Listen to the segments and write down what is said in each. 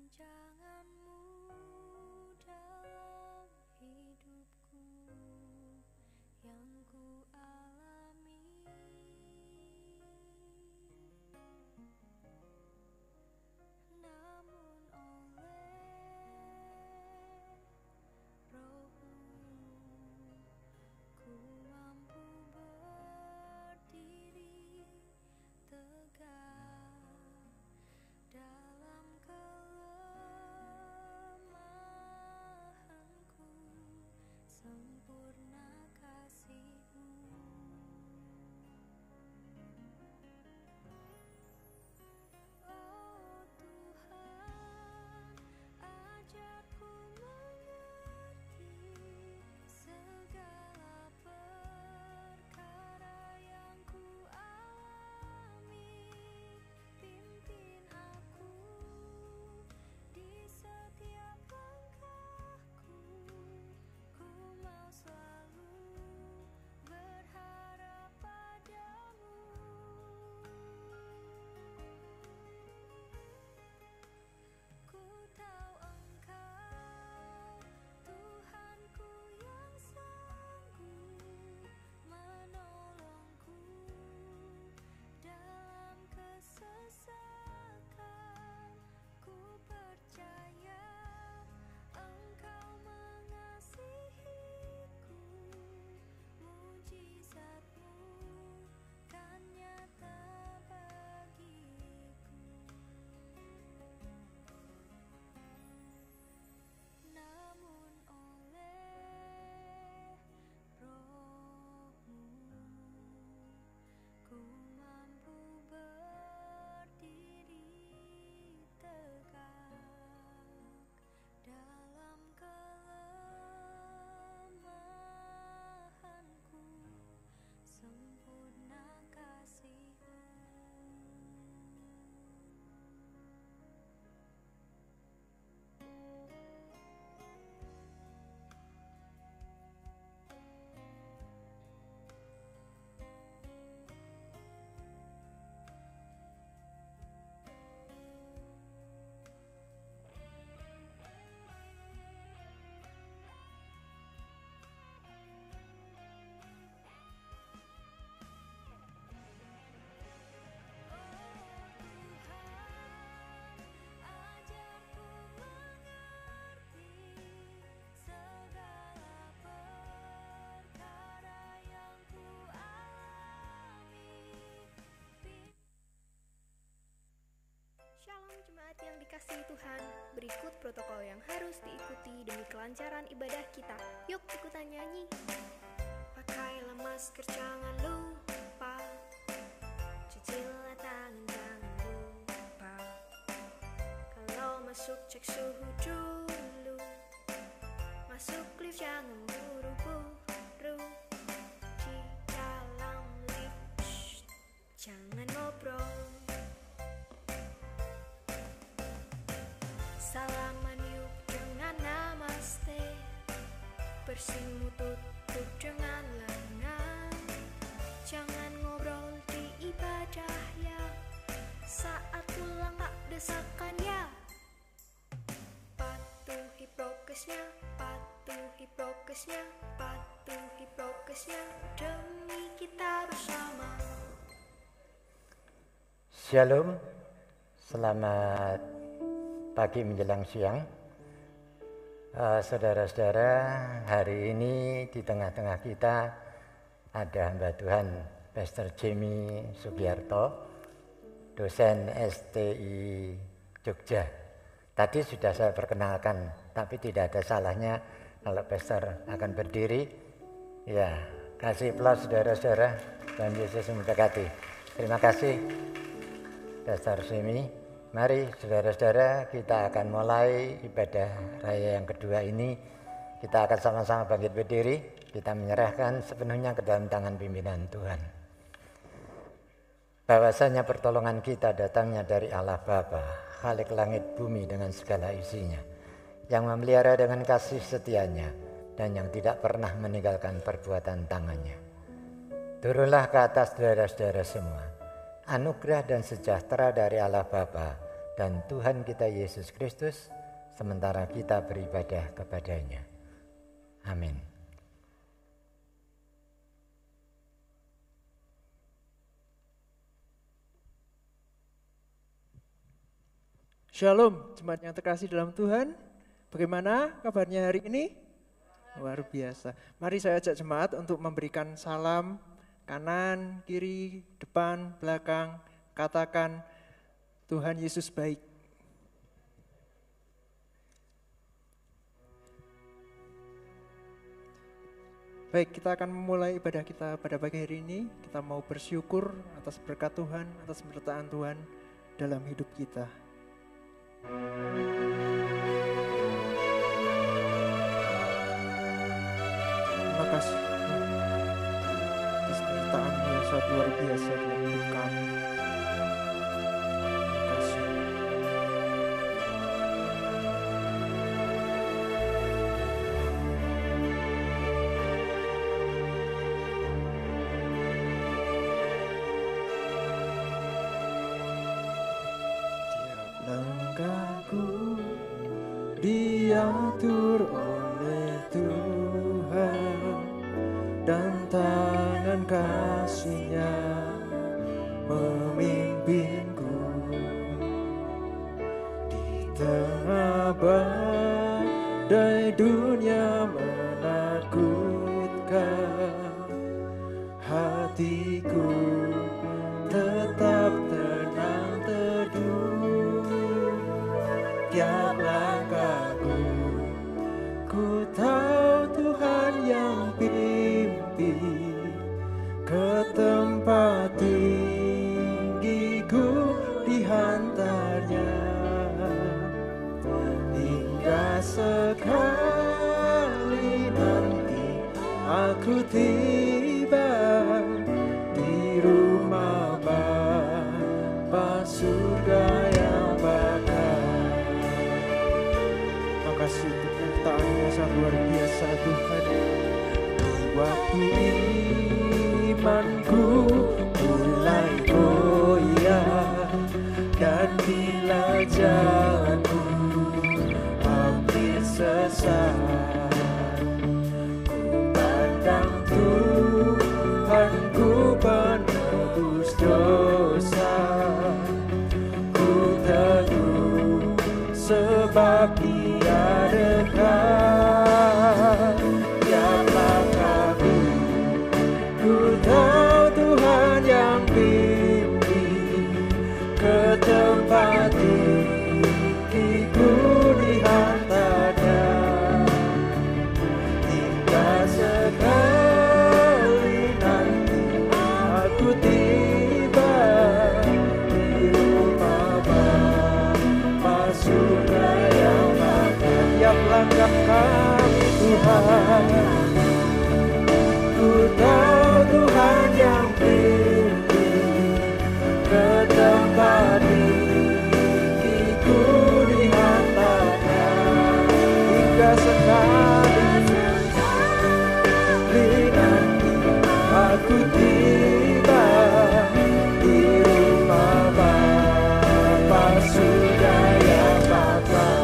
Rancanganmu dalam hidupku yang ku alami, namun oleh Roh-Mu ku mampu berdiri tegak dalam kelemahanku, sempurna kasih-Mu. Oh Tuhan, ajarku mengerti segala perkara yang ku alami. Pimpin aku di setiap langkahku, ku mau selalu berharap padamu. Ku tahu Engkau Tuhanku yang sanggup menolongku dalam kesesakan. Ku percaya Engkau mengasihiku, mujizat-Mu kan nyata bagiku. Namun oleh Roh-Mu ku mampu berdiri tegak dalam kelemahanku, sempurna kasih-Mu. Ajarku mengerti segala perkara yang ku alami. Shalom jemaat yang dikasihi Tuhan, berikut protokol yang harus diikuti demi kelancaran ibadah kita. Yuk ikutan nyanyi. Pakailah masker, jangan lupa. Cucilah tangan, jangan lupa. Kalau masuk cek suhu dulu. Masuk lift jangan buru-buru. Di dalam lift jangan ngobrol. Salaman yuk dengan namaste. Bersimu tutup dengan lengan. Jangan ngobrol di ibadah ya. Saat pulang gak desakan ya. Patuhi prokesnya, patuhi prokesnya, patuhi prokesnya, demi kita bersama. Shalom, selamat pagi menjelang siang. Saudara-saudara, hari ini di tengah-tengah kita ada hamba Tuhan Pastor Jimmy Sugiarto, dosen STI Jogja. Tadi sudah saya perkenalkan, tapi tidak ada salahnya kalau Pastor akan berdiri. Ya, kasih aplaus saudara-saudara, dan Yesus memberkati. Terima kasih Pastor Jimmy. Mari saudara-saudara, kita akan mulai ibadah raya yang kedua ini. Kita akan sama-sama bangkit berdiri. Kita menyerahkan sepenuhnya ke dalam tangan pimpinan Tuhan. Bahwasanya pertolongan kita datangnya dari Allah Bapa, Khalik langit bumi dengan segala isinya, yang memelihara dengan kasih setianya, dan yang tidak pernah meninggalkan perbuatan tangannya. Turunlah ke atas saudara-saudara semua, anugerah dan sejahtera dari Allah Bapa dan Tuhan kita Yesus Kristus sementara kita beribadah kepadanya. Amin. Shalom, jemaat yang terkasih dalam Tuhan. Bagaimana kabarnya hari ini? Luar biasa. Mari saya ajak jemaat untuk memberikan salam kanan, kiri, depan, belakang. Katakan, Tuhan Yesus baik. Baik, kita akan memulai ibadah kita pada pagi hari ini. Kita mau bersyukur atas berkat Tuhan, atas penyertaan Tuhan dalam hidup kita. Terima kasih atas penyertaan-Mu yang sangat luar biasa dalam hidup kami. Terima kasih. Tiap langkahku diatur oleh Tuhan, dan tangan kasih-Nya memimpinku di tengah badai dunia menakutkan. Hatiku tetap tenang teduh. Tiap langkahku, ku tahu Tuhan yang pimpin ke tempat tinggiku dihantarnya, hingga sekali nanti aku tiba di rumah Bapa surga yang bakal. Makasih untuk penyertaan-Mu sangat luar biasa Tuhan. Di waktu imanku mulai goyah, dan bila jalanku hampir sesat, ku pandang Tuhanku penebus dosa. Ku teguh sebab Dia dekat. Tiap langkahku, ku tahu Tuhan yang pimpin ke tempat tinggiku dihantarnya, hingga sekali nanti aku tiba di rumah Bapa surga yang bakal. Tiap langkah kami Tuhan, ku tahu Tuhan yang pimpin ke tempat tinggiku dihantarnya, hingga sekali nanti aku tiba di rumah Bapa surga yang bakal.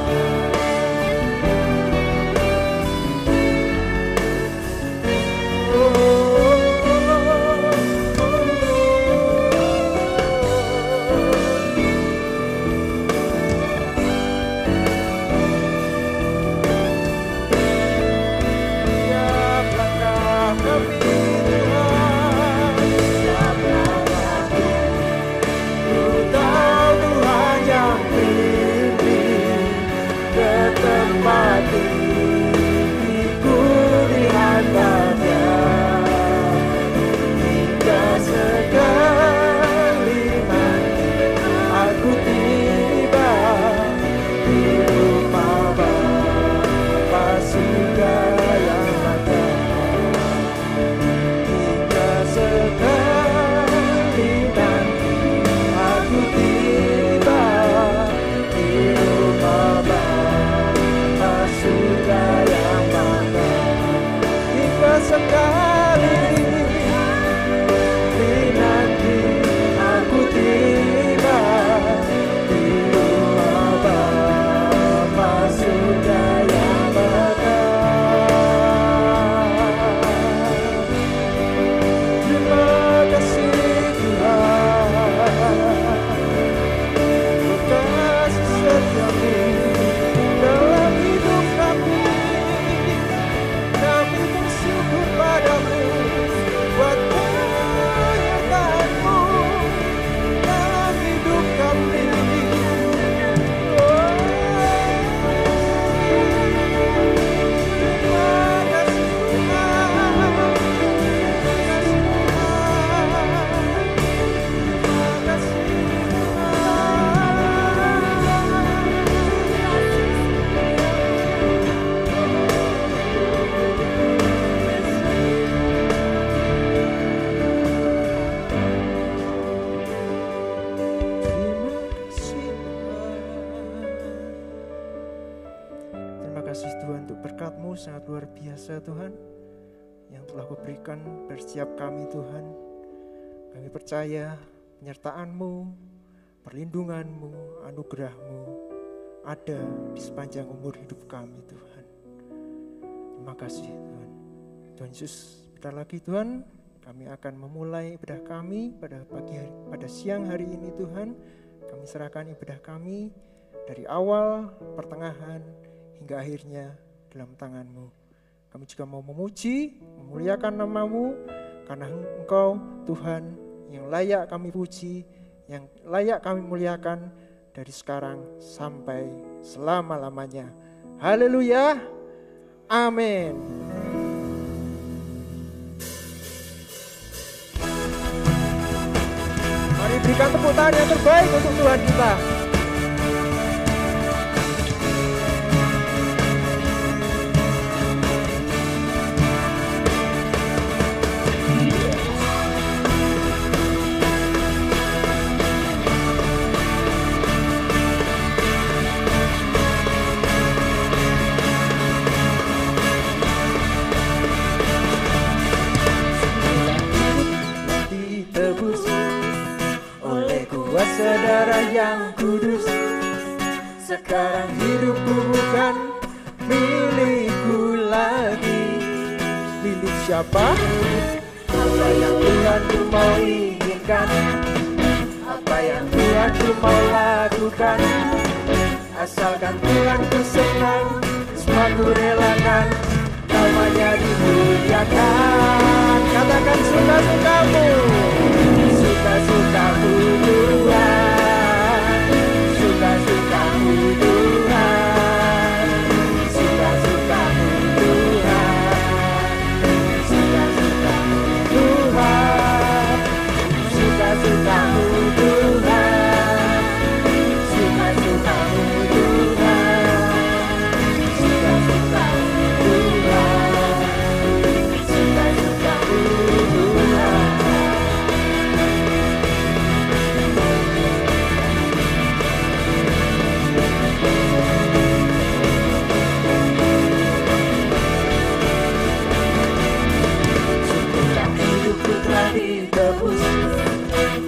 Tiap langkah kami Tuhan, kasih Tuhan untuk berkat-Mu sangat luar biasa Tuhan, yang telah Kau berikan pada setiap kami Tuhan. Kami percaya penyertaan-Mu, perlindungan-Mu, anugerah-Mu ada di sepanjang umur hidup kami Tuhan. Terima kasih Tuhan. Tuhan Yesus, bentar lagi Tuhan, kami akan memulai ibadah kami pada siang hari ini Tuhan. Kami serahkan ibadah kami dari awal, pertengahan, hingga akhirnya dalam tangan-Mu. Kami juga mau memuji, memuliakan nama-Mu, karena Engkau Tuhan yang layak kami puji, yang layak kami muliakan dari sekarang sampai selama-lamanya. Haleluya, amin. Mari berikan tepuk tangan yang terbaik untuk Tuhan kita. Kuasa darah yang kudus, sekarang hidupku bukan milikku lagi. Milik siapa? Apa yang Tuhanku mau inginkan, apa yang Tuhanku mau lakukan. Asalkan Tuhanku senang, semua ku relakan, namanya dimuliakan. Katakan suka-sukamu, suka-sukamu Tuhan, suka-sukamu Tuhan, suka-sukamu Tuhan, suka-sukamu Tuhan, suka-sukamu Tuhan, suka-sukamu Tuhan, suka-sukamu Tuhan, suka-sukamu Tuhan. Ditebus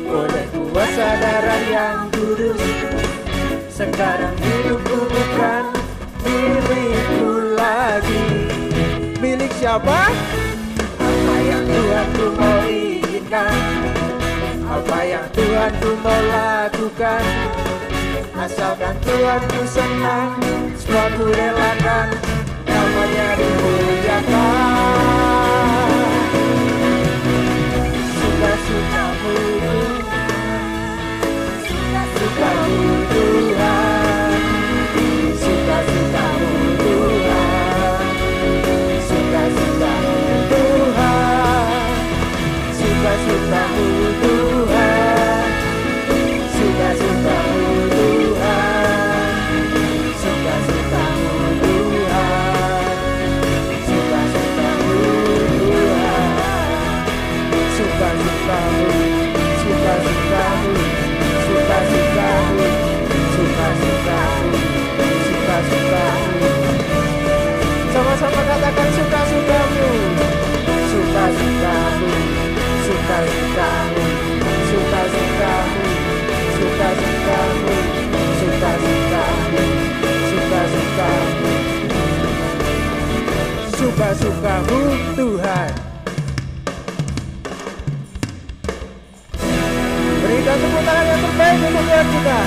oleh kuasa darah yang kudus, sekarang hidupku bukan milikku lagi. Milik siapa? Apa yang Tuhanku mau inginkan, apa yang Tuhanku mau lakukan. Asalkan Tuhanku senang, semua ku relakan, namanya dimuliakan. Suka-sukamu Tuhan, suka-sukamu Tuhan, suka-sukamu Tuhan, suka-sukamu Tuhan, suka-sukamu Tuhan, suka-sukamu Tuhan, suka-sukamu Tuhan, suka-sukamu, suka-sukamu, suka-sukamu, suka-sukamu, suka-sukamu. Sama-sama katakan suka-sukamu, suka-sukamu, suka-sukamu, suka-sukamu, suka-sukamu, suka-sukamu, suka-sukamu, suka-sukamu Tuhan. Berikan tepuk tangan yang terbaik untuk Tuhan kita.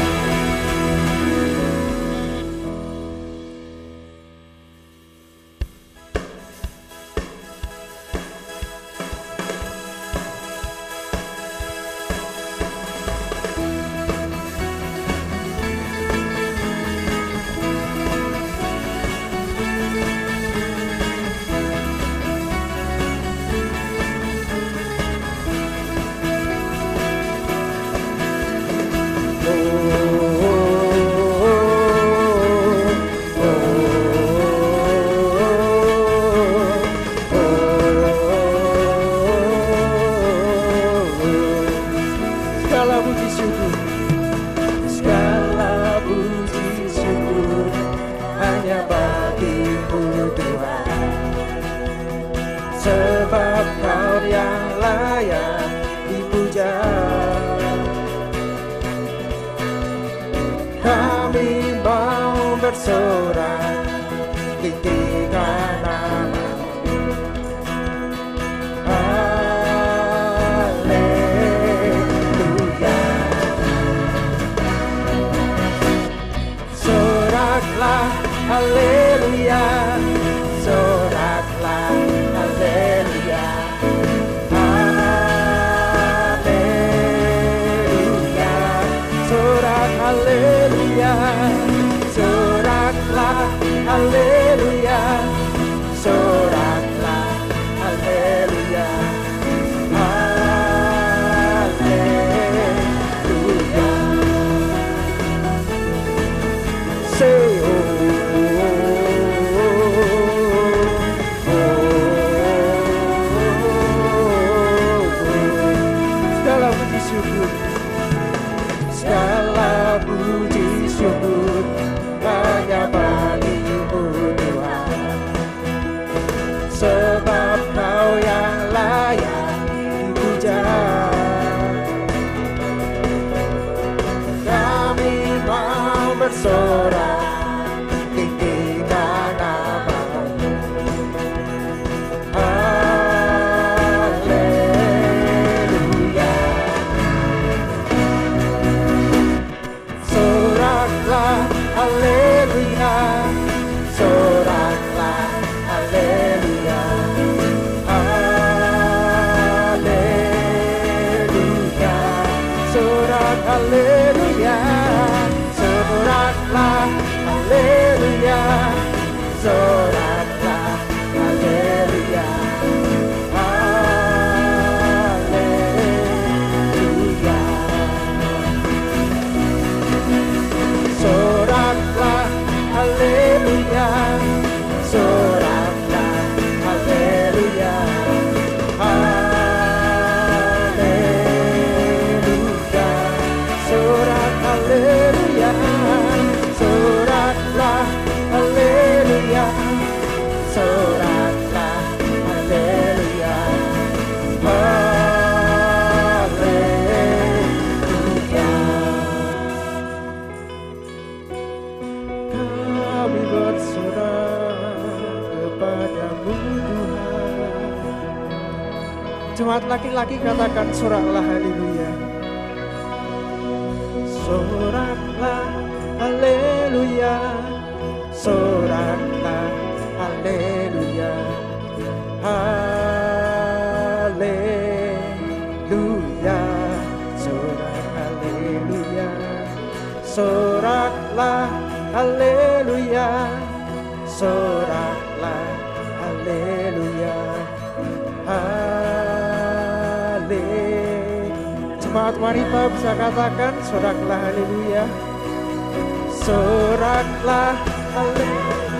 Oh bersorak, tinggikan nama. Haleluya. Soraklah, haleluya. Soraklah, haleluya. Haleluya. Sorak, haleluya. Soraklah, haleluya. Soraklah, haleluya. Haleluya. Say oh, segala puji syukur, segala puji syukur hanya bagimu Tuhan, sebab Kau yang layak dipuja. Kami mau bersorak, tinggikan nama-Mu. Haleluya. Soraklah, haleluya. Soraklah, haleluya. Haleluya. Sorak, haleluya. Soraklah, haleluya. Soraklah, haleluya. Haleluya. Soraklah, haleluya. Soraklah, haleluya. Haleluya. Sorak, haleluya. Soraklah, haleluya. Soraklah, haleluya. Haleluya. Kami bersorak kepadamu Tuhan. Jemaat laki-laki katakan soraklah, haleluya. Soraklah, haleluya. Soraklah, haleluya. Haleluya. Sorak, haleluya. Soraklah, haleluya. Soraklah, haleluya. Jemaat wanita bisa katakan soraklah, haleluya. Soraklah, haleluya.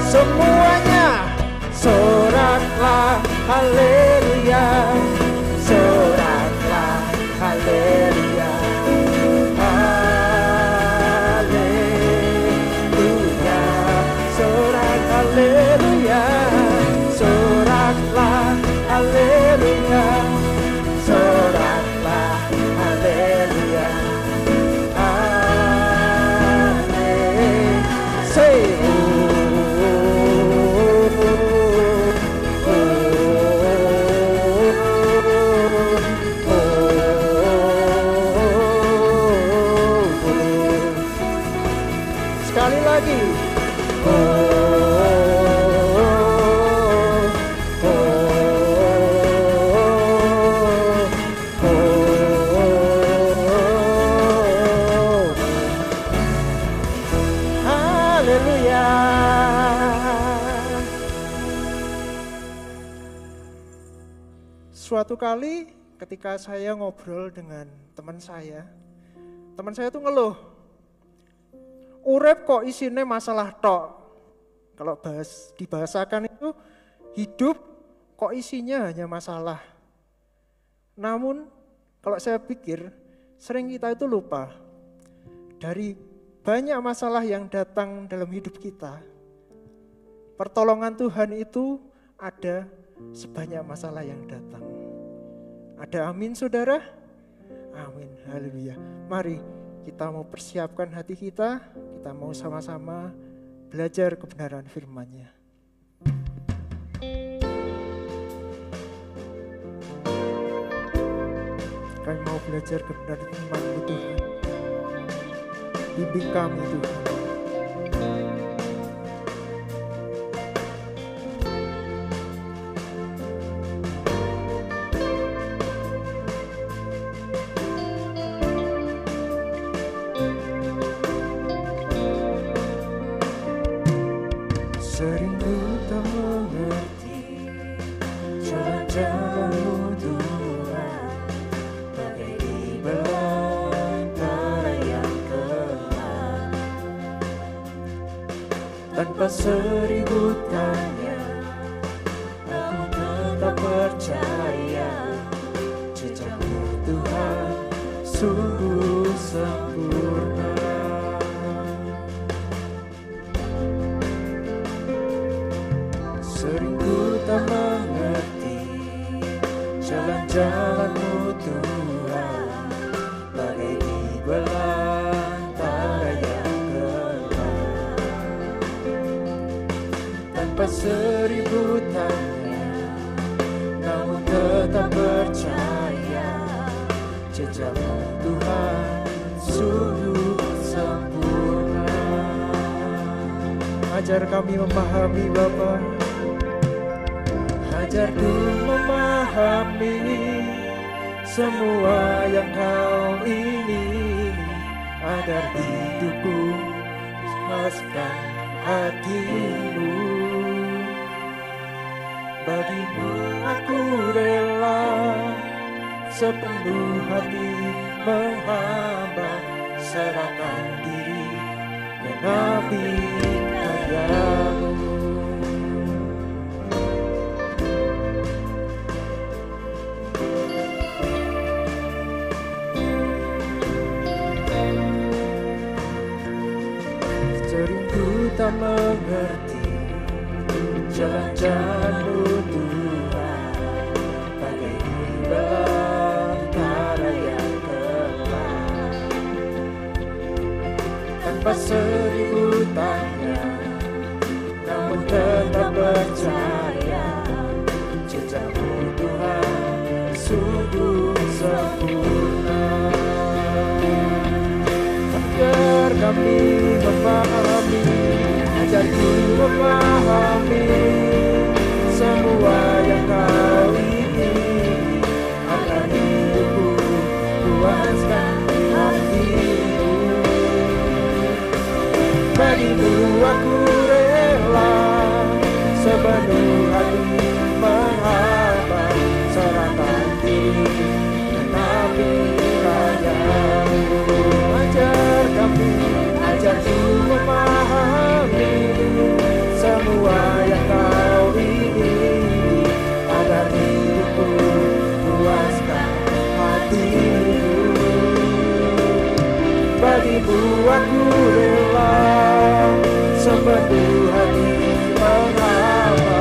Semuanya soraklah, haleluya. Soraklah, haleluya. Haleluya. Sorak, haleluya. Soraklah, haleluya. Soraklah, haleluya. Say sekali lagi. Haleluya. Suatu kali ketika saya ngobrol dengan teman saya tuh ngeluh, urip kok isinya masalah tok. Kalau dibahasakan itu hidup kok isinya hanya masalah. Namun kalau saya pikir sering kita itu lupa dari banyak masalah yang datang dalam hidup kita. Pertolongan Tuhan itu ada sebanyak masalah yang datang. Ada amin saudara? Amin, haleluya. Mari kita mau persiapkan hati kita mau sama-sama belajar kebenaran firman-Nya. Kami mau belajar kebenaran firman-Mu Tuhan. Bimbing kami Tuhan. Sering ku tak mengerti jalan-jalan-Mu Tuhan, bagai di belantara yang gelap. Tanpa seribu tanya, aku tetap percaya jejak-Mu Tuhan sungguh sempurna. Sering ku tak mengerti jalan-jalan-Mu Tuhan, bagai di belantara yang gelap. Tanpa seribu tanya, namun tetap percaya jejak-Mu Tuhan sungguh sempurna. Ajar kami memahami Bapa, ajarku memahami semua yang Kau ingini, agar hidupku memuaskan hati-Mu. Bagimu aku rela sepenuh hati menghamba, serahkan diri genapi karya-Mu. Tak mengerti jalan-jalan-Mu Tuhan, bagai di belantara yang gelap. Tanpa seribu tanya, namun tetap percaya jejak-Mu Tuhan sungguh sempurna. Ajar kami memahami, ajarku memahami semua yang Kau ingini, agar hidupku puaskan hati-Mu. Bagimu aku rela sepenuh hati menghamba, serahkan diri genapi karya-Mu. Ajar kami, ajarku memahami semua yang Kau ingini, agar hidupku puaskan hati-Mu. Bagimu aku rela sepenuh hati menghamba,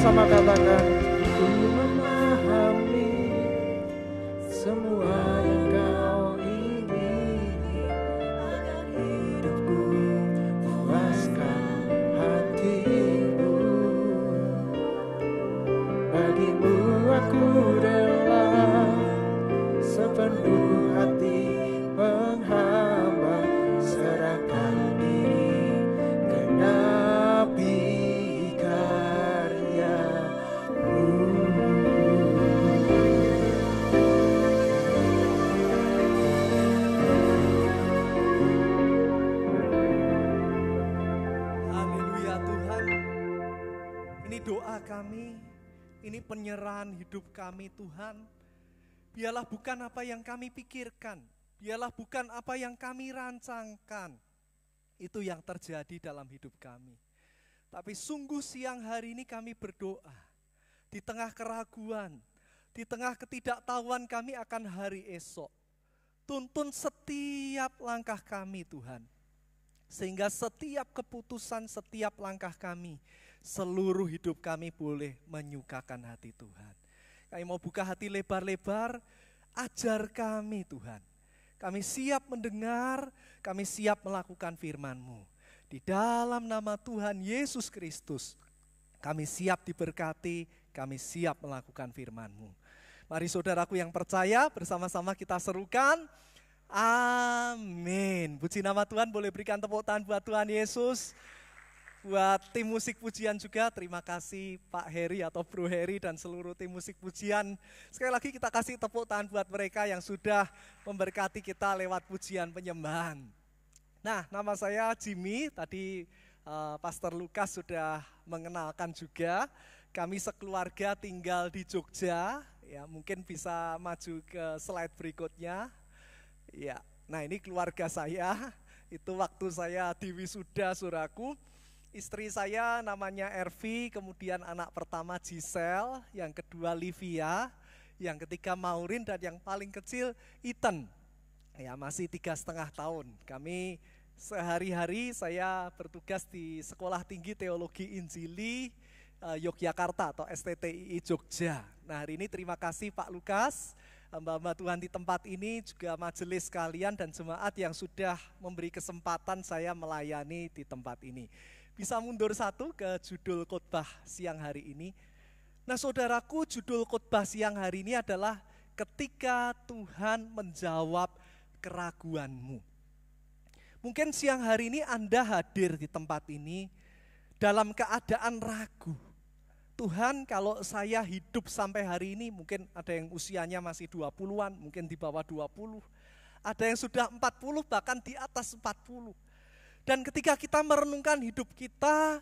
Sama-sama katakan, ku memahami semua yang kau ingini, agar hidupku puaskan hatimu. Bagimu aku rela sepenuh hati menghamba, serahkan diri genapi karyamu. Haleluya Tuhan. Ini doa kami, ini penyerahan hidup kami Tuhan. Biarlah bukan apa yang kami pikirkan, biarlah bukan apa yang kami rancangkan, itu yang terjadi dalam hidup kami. Tapi sungguh siang hari ini kami berdoa, di tengah keraguan, di tengah ketidaktahuan kami akan hari esok. Tuntun setiap langkah kami Tuhan. Sehingga setiap keputusan, setiap langkah kami, seluruh hidup kami boleh menyukakan hati Tuhan. Kami mau buka hati lebar-lebar, ajar kami Tuhan. Kami siap mendengar, kami siap melakukan firman-Mu. Di dalam nama Tuhan Yesus Kristus, kami siap diberkati, kami siap melakukan firman-Mu. Mari saudaraku yang percaya, bersama-sama kita serukan, amin. Puji nama Tuhan, boleh berikan tepuk tangan buat Tuhan Yesus. Buat tim musik pujian juga, terima kasih Pak Heri atau Bro Heri dan seluruh tim musik pujian. Sekali lagi kita kasih tepuk tangan buat mereka yang sudah memberkati kita lewat pujian penyembahan. Nah, nama saya Jimmy, tadi Pastor Lukas sudah mengenalkan juga. Kami sekeluarga tinggal di Jogja, ya mungkin bisa maju ke slide berikutnya. Ya, nah ini keluarga saya, itu waktu saya di wisuda saudaraku. Istri saya namanya Ervi, kemudian anak pertama Giselle, yang kedua Livia, yang ketiga Maurin, dan yang paling kecil Ethan. Ya masih 3,5 tahun. Kami sehari-hari saya bertugas di Sekolah Tinggi Teologi Injili Yogyakarta atau STTII Jogja. Nah hari ini terima kasih Pak Lukas, hamba-hamba Tuhan di tempat ini, juga majelis kalian dan jemaat yang sudah memberi kesempatan saya melayani di tempat ini. Bisa mundur satu ke judul khotbah siang hari ini. Nah saudaraku, judul khotbah siang hari ini adalah ketika Tuhan menjawab keraguanmu. Mungkin siang hari ini Anda hadir di tempat ini dalam keadaan ragu. Tuhan, kalau saya hidup sampai hari ini, mungkin ada yang usianya masih 20-an, mungkin di bawah 20. Ada yang sudah 40, bahkan di atas 40. Dan ketika kita merenungkan hidup kita,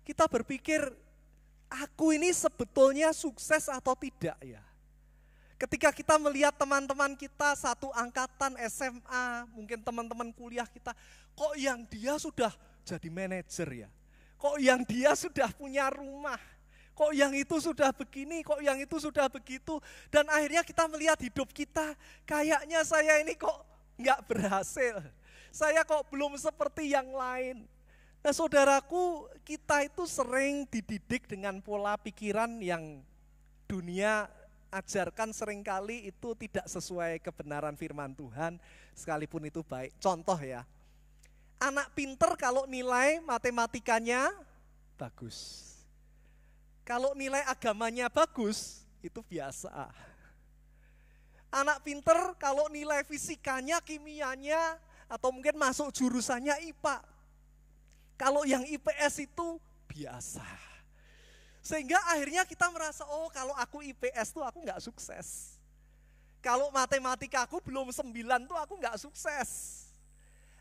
kita berpikir, aku ini sebetulnya sukses atau tidak ya? Ketika kita melihat teman-teman kita satu angkatan SMA, mungkin teman-teman kuliah kita, kok yang dia sudah jadi manajer ya? Kok yang dia sudah punya rumah? Kok yang itu sudah begini, kok yang itu sudah begitu? Dan akhirnya kita melihat hidup kita, kayaknya saya ini kok nggak berhasil. Saya kok belum seperti yang lain. Nah saudaraku, kita itu sering dididik dengan pola pikiran yang dunia ajarkan seringkali itu tidak sesuai kebenaran firman Tuhan, sekalipun itu baik. Contoh ya, anak pinter kalau nilai matematikanya bagus. Kalau nilai agamanya bagus, itu biasa. Anak pinter kalau nilai fisikanya, kimianya, atau mungkin masuk jurusannya IPA. Kalau yang IPS itu biasa. Sehingga akhirnya kita merasa, oh kalau aku IPS tuh aku nggak sukses. Kalau matematika aku belum 9 tuh aku nggak sukses.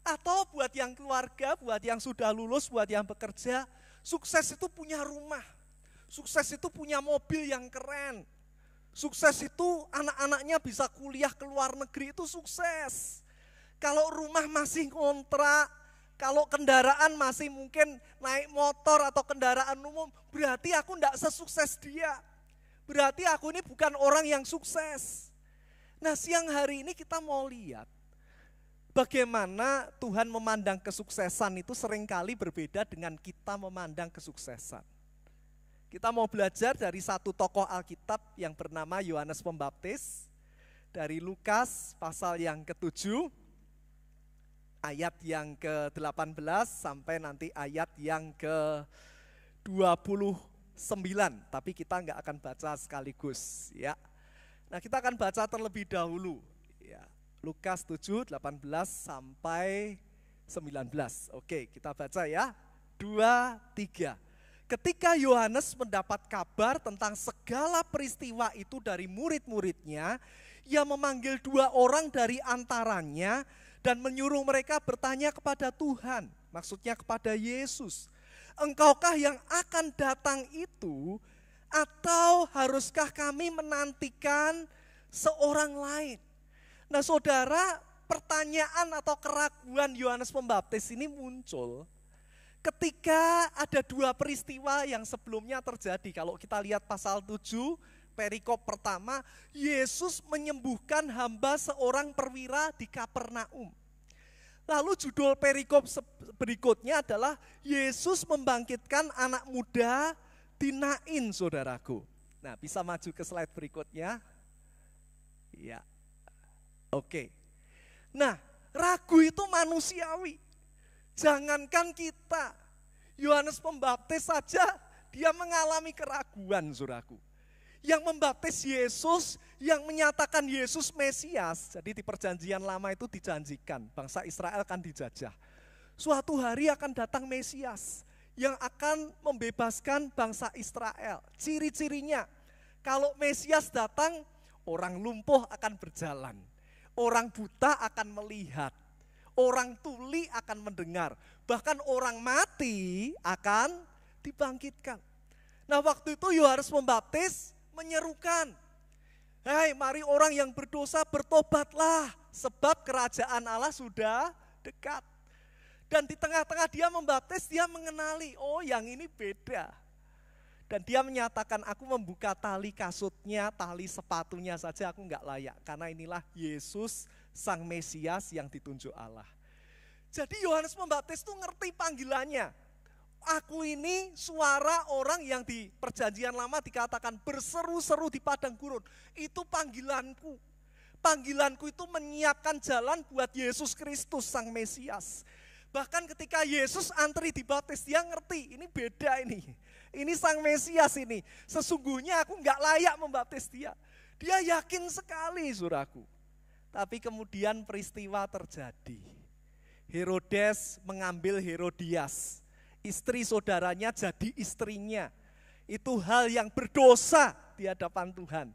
Atau buat yang keluarga, buat yang sudah lulus, buat yang bekerja, sukses itu punya rumah. Sukses itu punya mobil yang keren. Sukses itu anak-anaknya bisa kuliah ke luar negeri, itu sukses. Kalau rumah masih ngontrak, kalau kendaraan masih mungkin naik motor atau kendaraan umum, berarti aku enggak sesukses dia. Berarti aku ini bukan orang yang sukses. Nah siang hari ini kita mau lihat bagaimana Tuhan memandang kesuksesan itu seringkali berbeda dengan kita memandang kesuksesan. Kita mau belajar dari satu tokoh Alkitab yang bernama Yohanes Pembaptis. Dari Lukas pasal yang ke-7, ayat yang ke-18 sampai nanti ayat yang ke-29. Tapi kita nggak akan baca sekaligus ya. Nah, kita akan baca terlebih dahulu ya. Lukas 7, 18 sampai 19. Oke, kita baca ya. 2, 3. Ketika Yohanes mendapat kabar tentang segala peristiwa itu dari murid-muridnya, ia memanggil 2 orang dari antaranya dan menyuruh mereka bertanya kepada Tuhan, maksudnya kepada Yesus. Engkaukah yang akan datang itu, atau haruskah kami menantikan seorang lain? Nah saudara, pertanyaan atau keraguan Yohanes Pembaptis ini muncul ketika ada 2 peristiwa yang sebelumnya terjadi. Kalau kita lihat pasal 7, perikop pertama, Yesus menyembuhkan hamba seorang perwira di Kapernaum. Lalu judul perikop berikutnya adalah Yesus membangkitkan anak muda di Nain, saudaraku. Nah, bisa maju ke slide berikutnya. Ya, oke. Nah, ragu itu manusiawi. Jangankan kita, Yohanes Pembaptis saja dia mengalami keraguan, saudaraku. Yang membaptis Yesus, yang menyatakan Yesus Mesias. Jadi di perjanjian lama itu dijanjikan, bangsa Israel akan dijajah. Suatu hari akan datang Mesias yang akan membebaskan bangsa Israel. Ciri-cirinya, kalau Mesias datang, orang lumpuh akan berjalan. Orang buta akan melihat. Orang tuli akan mendengar, bahkan orang mati akan dibangkitkan. Nah waktu itu Yohanes Pembaptis menyerukan, "Hai, mari orang yang berdosa bertobatlah, sebab kerajaan Allah sudah dekat." Dan di tengah-tengah dia membaptis, dia mengenali, oh yang ini beda. Dan dia menyatakan, aku membuka tali kasutnya, tali sepatunya saja aku enggak layak. Karena inilah Yesus Sang Mesias yang ditunjuk Allah. Jadi Yohanes Pembaptis itu ngerti panggilannya. Aku ini suara orang yang di perjanjian lama dikatakan berseru-seru di padang gurun. Itu panggilanku. Panggilanku itu menyiapkan jalan buat Yesus Kristus Sang Mesias. Bahkan ketika Yesus antri dibaptis, dia ngerti ini beda ini. Ini Sang Mesias ini. Sesungguhnya aku enggak layak membaptis dia. Dia yakin sekali, saudaraku. Tapi kemudian peristiwa terjadi. Herodes mengambil Herodias. Istri saudaranya jadi istrinya. Itu hal yang berdosa di hadapan Tuhan.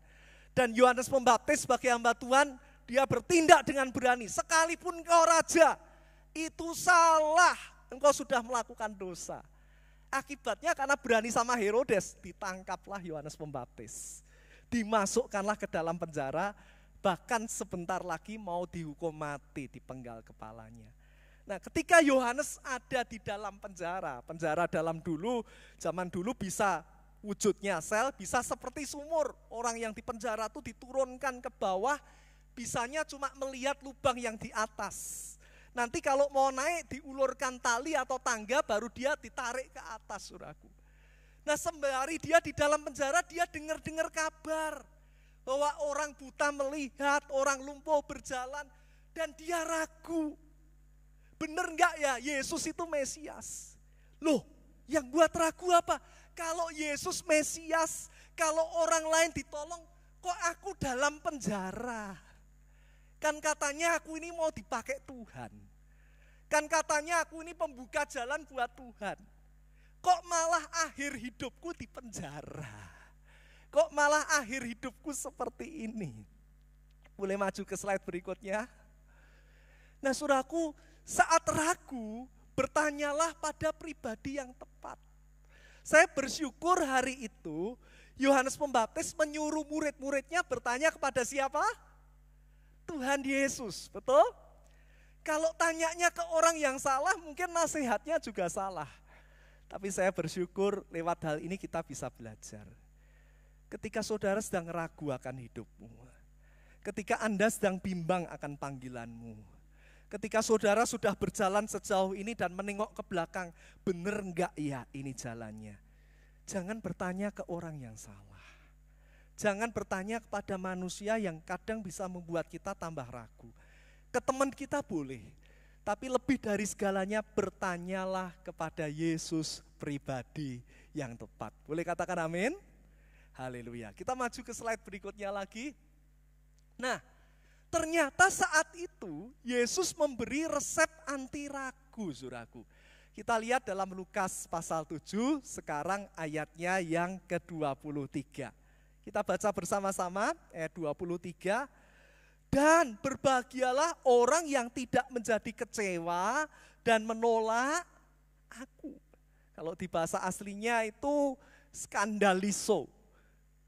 Dan Yohanes Pembaptis sebagai hamba Tuhan, dia bertindak dengan berani. Sekalipun engkau raja, itu salah. Engkau sudah melakukan dosa. Akibatnya karena berani sama Herodes, ditangkaplah Yohanes Pembaptis. Dimasukkanlah ke dalam penjara, bahkan sebentar lagi mau dihukum mati, dipenggal kepalanya. Nah ketika Yohanes ada di dalam penjara, penjara zaman dulu bisa wujudnya sel, bisa seperti sumur. Orang yang di penjara itu diturunkan ke bawah, bisanya cuma melihat lubang yang di atas. Nanti kalau mau naik diulurkan tali atau tangga, baru dia ditarik ke atas, saudaraku. Nah sembari dia di dalam penjara, dia dengar-dengar kabar bahwa orang buta melihat, orang lumpuh berjalan, dan dia ragu. Bener enggak ya Yesus itu Mesias? Loh, yang buat ragu apa? Kalau Yesus Mesias, kalau orang lain ditolong, kok aku dalam penjara? Kan katanya aku ini mau dipakai Tuhan. Kan katanya aku ini pembuka jalan buat Tuhan. Kok malah akhir hidupku di penjara? Kok malah akhir hidupku seperti ini? Boleh maju ke slide berikutnya? Nah saudaraku, saat ragu, bertanyalah pada pribadi yang tepat. Saya bersyukur hari itu, Yohanes Pembaptis menyuruh murid-muridnya bertanya kepada siapa? Tuhan Yesus, betul? Kalau tanyanya ke orang yang salah, mungkin nasihatnya juga salah. Tapi saya bersyukur lewat hal ini kita bisa belajar. Ketika saudara sedang ragu akan hidupmu, ketika Anda sedang bimbang akan panggilanmu, ketika saudara sudah berjalan sejauh ini dan menengok ke belakang, benar enggak ya ini jalannya? Jangan bertanya ke orang yang salah. Jangan bertanya kepada manusia yang kadang bisa membuat kita tambah ragu. Ke teman kita boleh, tapi lebih dari segalanya bertanyalah kepada Yesus pribadi yang tepat. Boleh katakan amin? Haleluya. Kita maju ke slide berikutnya lagi. Nah, ternyata saat itu Yesus memberi resep anti ragu, saudaraku. Kita lihat dalam Lukas pasal 7, sekarang ayatnya yang ke-23. Kita baca bersama-sama ayat 23. Dan berbahagialah orang yang tidak menjadi kecewa dan menolak aku. Kalau di bahasa aslinya itu skandaliso.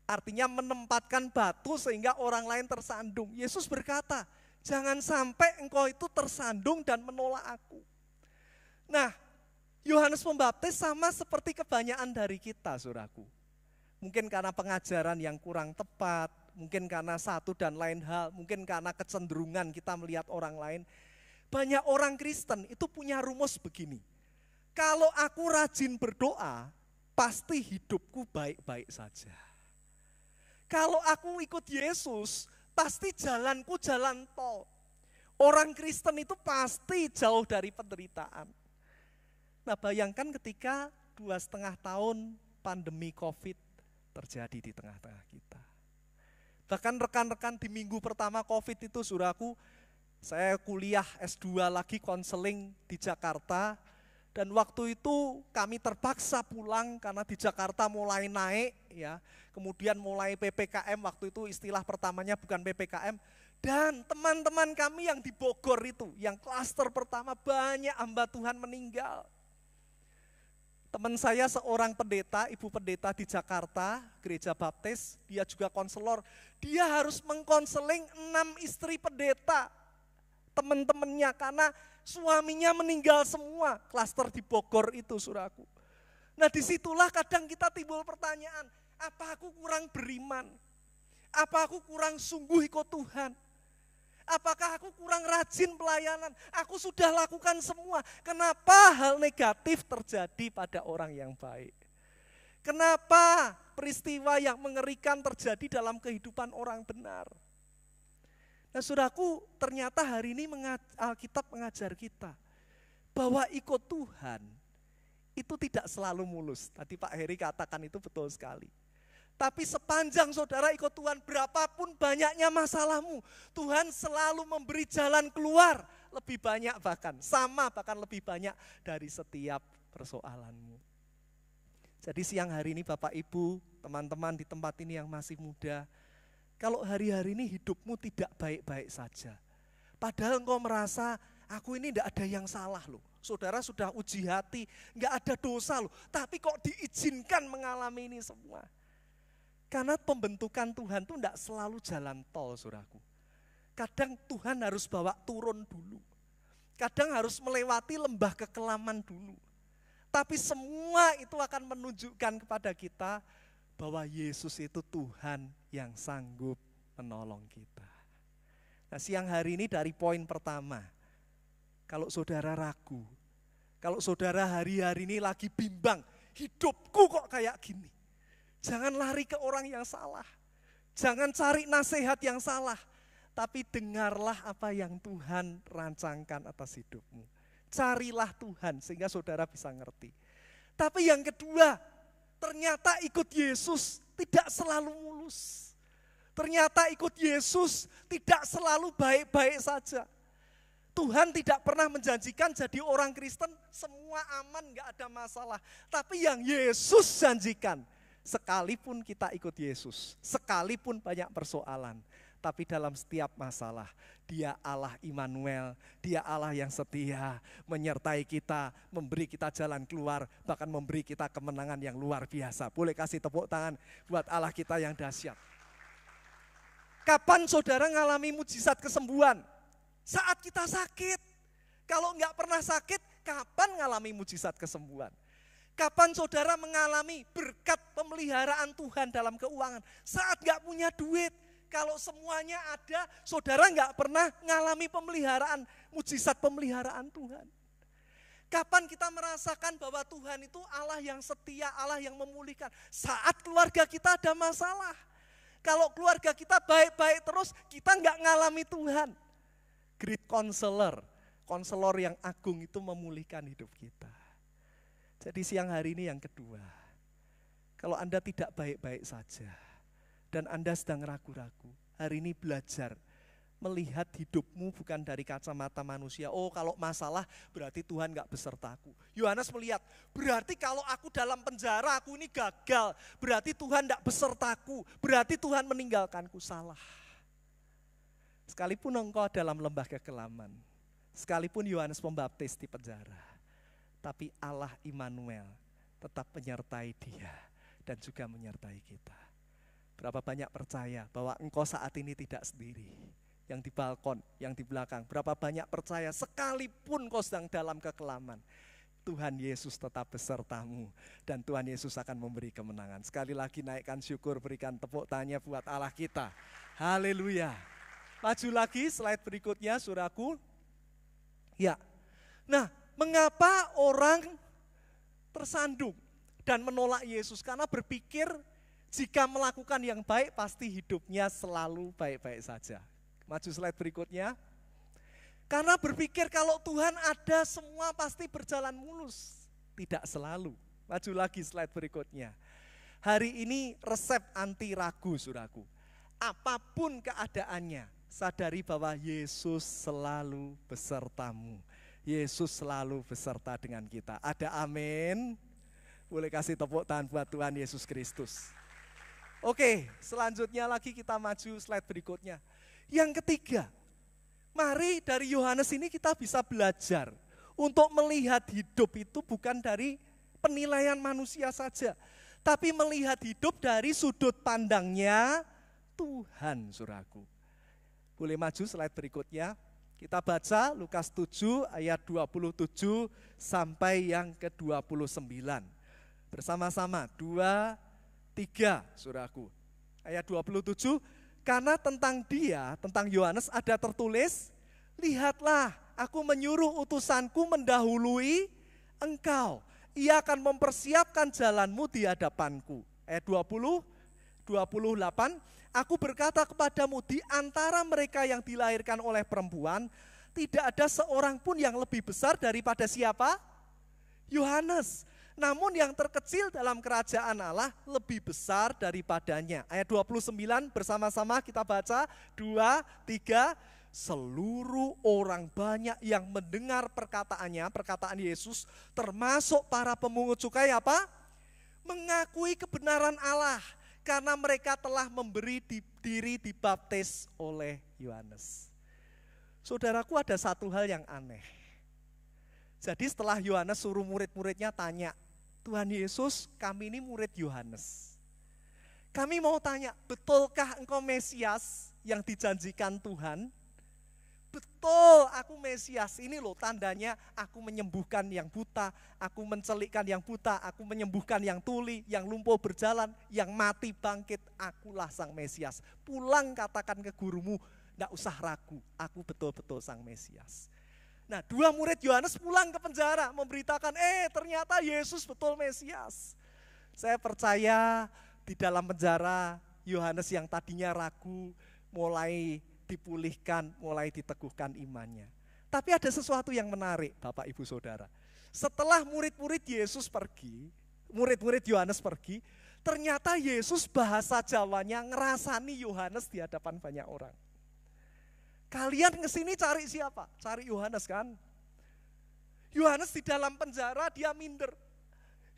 Artinya menempatkan batu sehingga orang lain tersandung. Yesus berkata, jangan sampai engkau itu tersandung dan menolak aku. Nah, Yohanes Pembaptis sama seperti kebanyakan dari kita, saudaraku. Mungkin karena pengajaran yang kurang tepat, mungkin karena satu dan lain hal, mungkin karena kecenderungan kita melihat orang lain. Banyak orang Kristen itu punya rumus begini. Kalau aku rajin berdoa, pasti hidupku baik-baik saja. Kalau aku ikut Yesus, pasti jalanku jalan tol. Orang Kristen itu pasti jauh dari penderitaan. Nah, bayangkan ketika 2,5 tahun pandemi COVID terjadi di tengah-tengah kita. Bahkan rekan-rekan di minggu pertama COVID itu, saudaraku, saya kuliah S2 lagi konseling di Jakarta. Dan waktu itu kami terpaksa pulang karena di Jakarta mulai naik, ya. Kemudian mulai PPKM, waktu itu istilah pertamanya bukan PPKM. Dan teman-teman kami yang di Bogor itu, yang klaster pertama, banyak hamba Tuhan meninggal. Teman saya seorang pendeta, ibu pendeta di Jakarta, gereja baptis, dia juga konselor. Dia harus mengkonseling 6 istri pendeta, teman-temannya, karena suaminya meninggal semua. Klaster di Bogor itu, saudaraku. Nah, disitulah kadang kita timbul pertanyaan, apa aku kurang beriman? Apa aku kurang sungguh ikut Tuhan? Apakah aku kurang rajin pelayanan? Aku sudah lakukan semua. Kenapa hal negatif terjadi pada orang yang baik? Kenapa peristiwa yang mengerikan terjadi dalam kehidupan orang benar? Nah, saudaraku, ternyata hari ini Alkitab mengajar kita bahwa ikut Tuhan itu tidak selalu mulus. Tadi Pak Heri katakan itu betul sekali. Tapi sepanjang saudara ikut Tuhan, berapapun banyaknya masalahmu, Tuhan selalu memberi jalan keluar lebih banyak bahkan lebih banyak dari setiap persoalanmu. Jadi siang hari ini Bapak Ibu, teman-teman di tempat ini yang masih muda, kalau hari-hari ini hidupmu tidak baik-baik saja, padahal engkau merasa aku ini tidak ada yang salah loh. Saudara sudah uji hati, enggak ada dosa loh, tapi kok diizinkan mengalami ini semua. Karena pembentukan Tuhan itu tidak selalu jalan tol, saudaraku. Kadang Tuhan harus bawa turun dulu. Kadang harus melewati lembah kekelaman dulu. Tapi semua itu akan menunjukkan kepada kita bahwa Yesus itu Tuhan yang sanggup menolong kita. Nah, siang hari ini dari poin pertama, kalau saudara ragu, kalau saudara hari-hari ini lagi bimbang, hidupku kok kayak gini. Jangan lari ke orang yang salah. Jangan cari nasihat yang salah. Tapi dengarlah apa yang Tuhan rancangkan atas hidupmu. Carilah Tuhan sehingga saudara bisa ngerti. Tapi yang kedua, ternyata ikut Yesus tidak selalu mulus. Ternyata ikut Yesus tidak selalu baik-baik saja. Tuhan tidak pernah menjanjikan jadi orang Kristen semua aman, gak ada masalah. Tapi yang Yesus janjikan, sekalipun kita ikut Yesus, sekalipun banyak persoalan, tapi dalam setiap masalah, Dia Allah Immanuel, Dia Allah yang setia, menyertai kita, memberi kita jalan keluar, bahkan memberi kita kemenangan yang luar biasa. Boleh kasih tepuk tangan buat Allah kita yang dahsyat. Kapan saudara ngalami mujizat kesembuhan? Saat kita sakit. Kalau enggak pernah sakit, kapan ngalami mujizat kesembuhan? Kapan saudara mengalami berkat pemeliharaan Tuhan dalam keuangan? Saat gak punya duit. Kalau semuanya ada, saudara gak pernah mengalami pemeliharaan, mujizat pemeliharaan Tuhan. Kapan kita merasakan bahwa Tuhan itu Allah yang setia, Allah yang memulihkan? Saat keluarga kita ada masalah. Kalau keluarga kita baik-baik terus, kita nggak ngalami Tuhan. Great counselor, konselor yang agung itu memulihkan hidup kita. Jadi siang hari ini yang kedua, kalau Anda tidak baik-baik saja, dan Anda sedang ragu-ragu, hari ini belajar melihat hidupmu bukan dari kacamata manusia. Oh, kalau masalah berarti Tuhan gak besertaku. Yohanes melihat, berarti kalau aku dalam penjara, aku ini gagal. Berarti Tuhan gak besertaku. Berarti Tuhan meninggalkanku. Salah. Sekalipun engkau dalam lembah kekelaman, sekalipun Yohanes Pembaptis di penjara, tapi Allah Immanuel tetap menyertai dia dan juga menyertai kita. Berapa banyak percaya bahwa engkau saat ini tidak sendiri. Yang di balkon, yang di belakang, berapa banyak percaya sekalipun kau sedang dalam kekelaman, Tuhan Yesus tetap besertamu dan Tuhan Yesus akan memberi kemenangan. Sekali lagi naikkan syukur, berikan tepuk tangan buat Allah kita. Haleluya. Maju lagi slide berikutnya, saudaraku. Ya. Nah, mengapa orang tersandung dan menolak Yesus? Karena berpikir jika melakukan yang baik pasti hidupnya selalu baik-baik saja. Maju slide berikutnya. Karena berpikir kalau Tuhan ada semua pasti berjalan mulus. Tidak selalu. Maju lagi slide berikutnya. Hari ini resep anti ragu, saudaraku. Apapun keadaannya, sadari bahwa Yesus selalu besertamu. Yesus selalu beserta dengan kita. Ada amin? Boleh kasih tepuk tangan buat Tuhan Yesus Kristus. Oke, selanjutnya lagi kita maju slide berikutnya. Yang ketiga, mari dari Yohanes ini kita bisa belajar untuk melihat hidup itu bukan dari penilaian manusia saja, tapi melihat hidup dari sudut pandangnya Tuhan, saudaraku. Boleh maju slide berikutnya. Kita baca Lukas 7 ayat 27 sampai yang ke-29. Bersama-sama, 2, 3, saudaraku. Ayat 27, karena tentang dia, tentang Yohanes ada tertulis, lihatlah aku menyuruh utusanku mendahului engkau. Ia akan mempersiapkan jalanmu di hadapanku. Ayat 20, 28, aku berkata kepadamu di antara mereka yang dilahirkan oleh perempuan, tidak ada seorang pun yang lebih besar daripada siapa? Yohanes. Namun yang terkecil dalam kerajaan Allah lebih besar daripadanya. Ayat 29 bersama-sama kita baca. 2, 3. Seluruh orang banyak yang mendengar perkataannya, perkataan Yesus, termasuk para pemungut cukai apa? Mengakui kebenaran Allah. Karena mereka telah memberi diri dibaptis oleh Yohanes. Saudaraku, ada satu hal yang aneh. Jadi setelah Yohanes suruh murid-muridnya tanya, Tuhan Yesus, kami ini murid Yohanes. Kami mau tanya, betulkah engkau Mesias yang dijanjikan Tuhan? Betul, aku Mesias. Ini loh tandanya, aku menyembuhkan yang buta, aku mencelikkan yang buta, aku menyembuhkan yang tuli, yang lumpuh berjalan, yang mati bangkit, akulah sang Mesias. Pulang katakan ke gurumu, enggak usah ragu, aku betul-betul sang Mesias. Nah, 2 murid Yohanes pulang ke penjara memberitakan, ternyata Yesus betul Mesias. Saya percaya di dalam penjara Yohanes yang tadinya ragu mulai dipulihkan, mulai diteguhkan imannya. Tapi ada sesuatu yang menarik Bapak Ibu Saudara. Setelah murid-murid Yesus pergi, murid-murid Yohanes pergi, ternyata Yesus bahasa Jawanya ngerasani Yohanes di hadapan banyak orang. Kalian kesini cari siapa? Cari Yohanes kan? Yohanes di dalam penjara dia minder.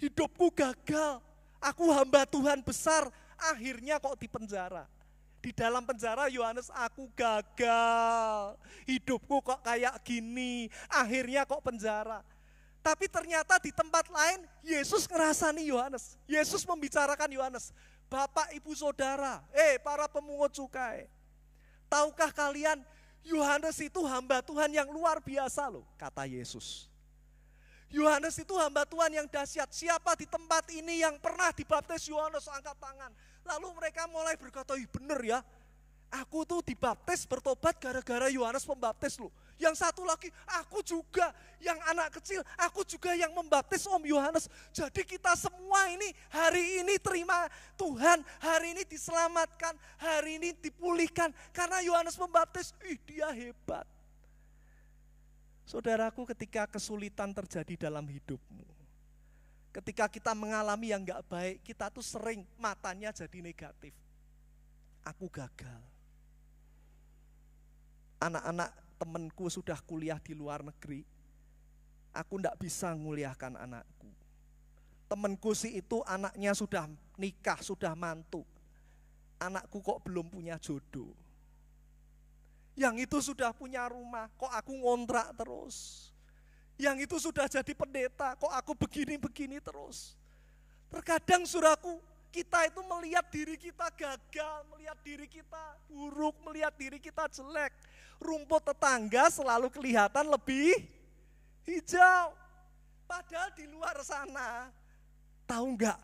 Hidupku gagal, aku hamba Tuhan besar, akhirnya kok di penjara. Di dalam penjara Yohanes, aku gagal, hidupku kok kayak gini, akhirnya kok penjara. Tapi ternyata di tempat lain Yesus ngerasani Yohanes. Yesus membicarakan Yohanes, Bapak Ibu Saudara, para pemungut cukai. Tahukah kalian Yohanes itu hamba Tuhan yang luar biasa loh, kata Yesus. Yohanes itu hamba Tuhan yang dahsyat. Siapa di tempat ini yang pernah dibaptis Yohanes, angkat tangan. Lalu mereka mulai berkata, bener ya, aku tuh dibaptis bertobat gara-gara Yohanes Pembaptis loh. Yang satu lagi, aku juga yang anak kecil, aku juga yang membaptis Om Yohanes. Jadi kita semua ini hari ini terima Tuhan, hari ini diselamatkan, hari ini dipulihkan. Karena Yohanes Pembaptis, dia hebat. Saudaraku, ketika kesulitan terjadi dalam hidupmu, ketika kita mengalami yang gak baik, kita tuh sering matanya jadi negatif. Aku gagal. Anak-anak temanku sudah kuliah di luar negeri, aku ndak bisa nguliahkan anakku. Temanku sih itu anaknya sudah nikah, sudah mantu. Anakku kok belum punya jodoh. Yang itu sudah punya rumah, kok aku ngontrak terus. Yang itu sudah jadi pendeta, kok aku begini-begini terus. Terkadang saudaraku, kita itu melihat diri kita gagal, melihat diri kita buruk, melihat diri kita jelek. Rumput tetangga selalu kelihatan lebih hijau. Padahal di luar sana, tahu enggak,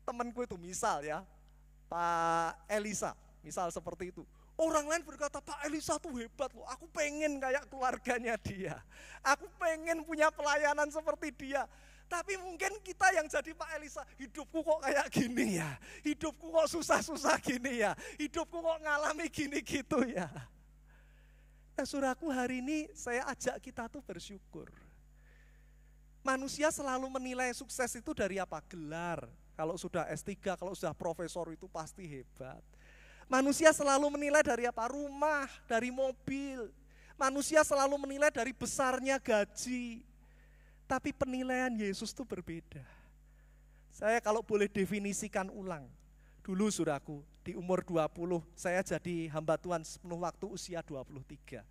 temanku itu misal ya, Pak Elisa, misal seperti itu. Orang lain berkata, Pak Elisa tuh hebat loh, aku pengen kayak keluarganya dia. Aku pengen punya pelayanan seperti dia. Tapi mungkin kita yang jadi Pak Elisa, hidupku kok kayak gini ya. Hidupku kok susah-susah gini ya. Hidupku kok ngalami gini gitu ya. Nah saudaraku, hari ini saya ajak kita tuh bersyukur. Manusia selalu menilai sukses itu dari apa? Gelar. Kalau sudah S3, kalau sudah profesor itu pasti hebat. Manusia selalu menilai dari apa? Rumah, dari mobil. Manusia selalu menilai dari besarnya gaji. Tapi penilaian Yesus itu berbeda. Saya kalau boleh definisikan ulang. Dulu saudaraku, di umur 20 saya jadi hamba Tuhan sepenuh waktu usia 23.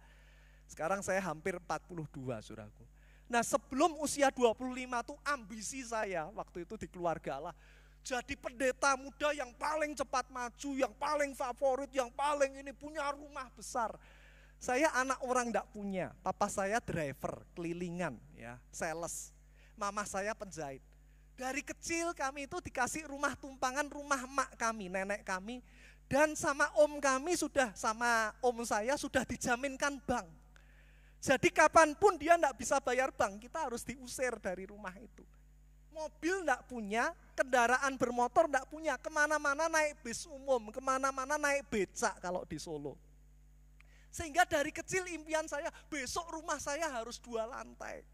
Sekarang saya hampir 42 saudaraku. Nah sebelum usia 25 itu ambisi saya waktu itu di keluarga Allah. Jadi pendeta muda yang paling cepat maju, yang paling favorit, yang paling ini punya rumah besar. Saya anak orang enggak punya, papa saya driver, kelilingan, ya, sales. Mama saya penjahit. Dari kecil kami itu dikasih rumah tumpangan, rumah emak kami, nenek kami. Dan sama om kami sama om saya sudah dijaminkan bank. Jadi kapanpun dia enggak bisa bayar bank, kita harus diusir dari rumah itu. Mobil enggak punya, kendaraan bermotor enggak punya, kemana-mana naik bis umum, kemana-mana naik becak kalau di Solo. Sehingga dari kecil impian saya, besok rumah saya harus 2 lantai.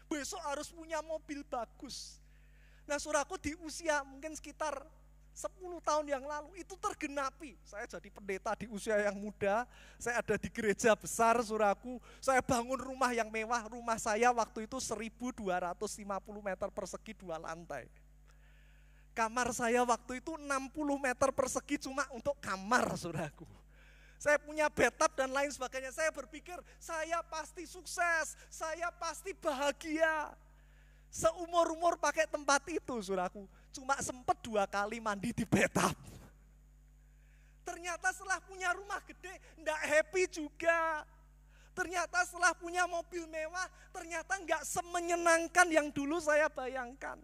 Besok harus punya mobil bagus. Nah saudaraku, di usia mungkin sekitar 10 tahun yang lalu itu tergenapi. Saya jadi pendeta di usia yang muda, saya ada di gereja besar saudaraku, saya bangun rumah yang mewah. Rumah saya waktu itu 1.250 meter persegi 2 lantai. Kamar saya waktu itu 60 meter persegi cuma untuk kamar saudaraku. Saya punya bathtub dan lain sebagainya. Saya berpikir saya pasti sukses, saya pasti bahagia. Seumur-umur pakai tempat itu saudaraku, cuma sempat 2 kali mandi di bathtub. Ternyata setelah punya rumah gede, enggak happy juga. Ternyata setelah punya mobil mewah, ternyata enggak semenyenangkan yang dulu saya bayangkan.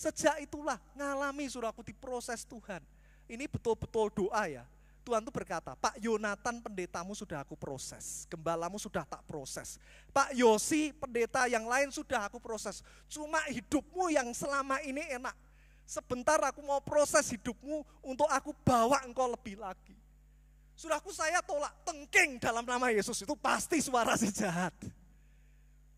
Sejak itulah ngalami saudaraku diproses Tuhan. Ini betul-betul doa ya. Tuhan tuh berkata, Pak Yonatan pendetamu sudah aku proses, gembalamu sudah tak proses. Pak Yosi pendeta yang lain sudah aku proses, cuma hidupmu yang selama ini enak. Sebentar aku mau proses hidupmu untuk aku bawa engkau lebih lagi. Saudaraku, saya tolak tengking dalam nama Yesus, itu pasti suara si jahat.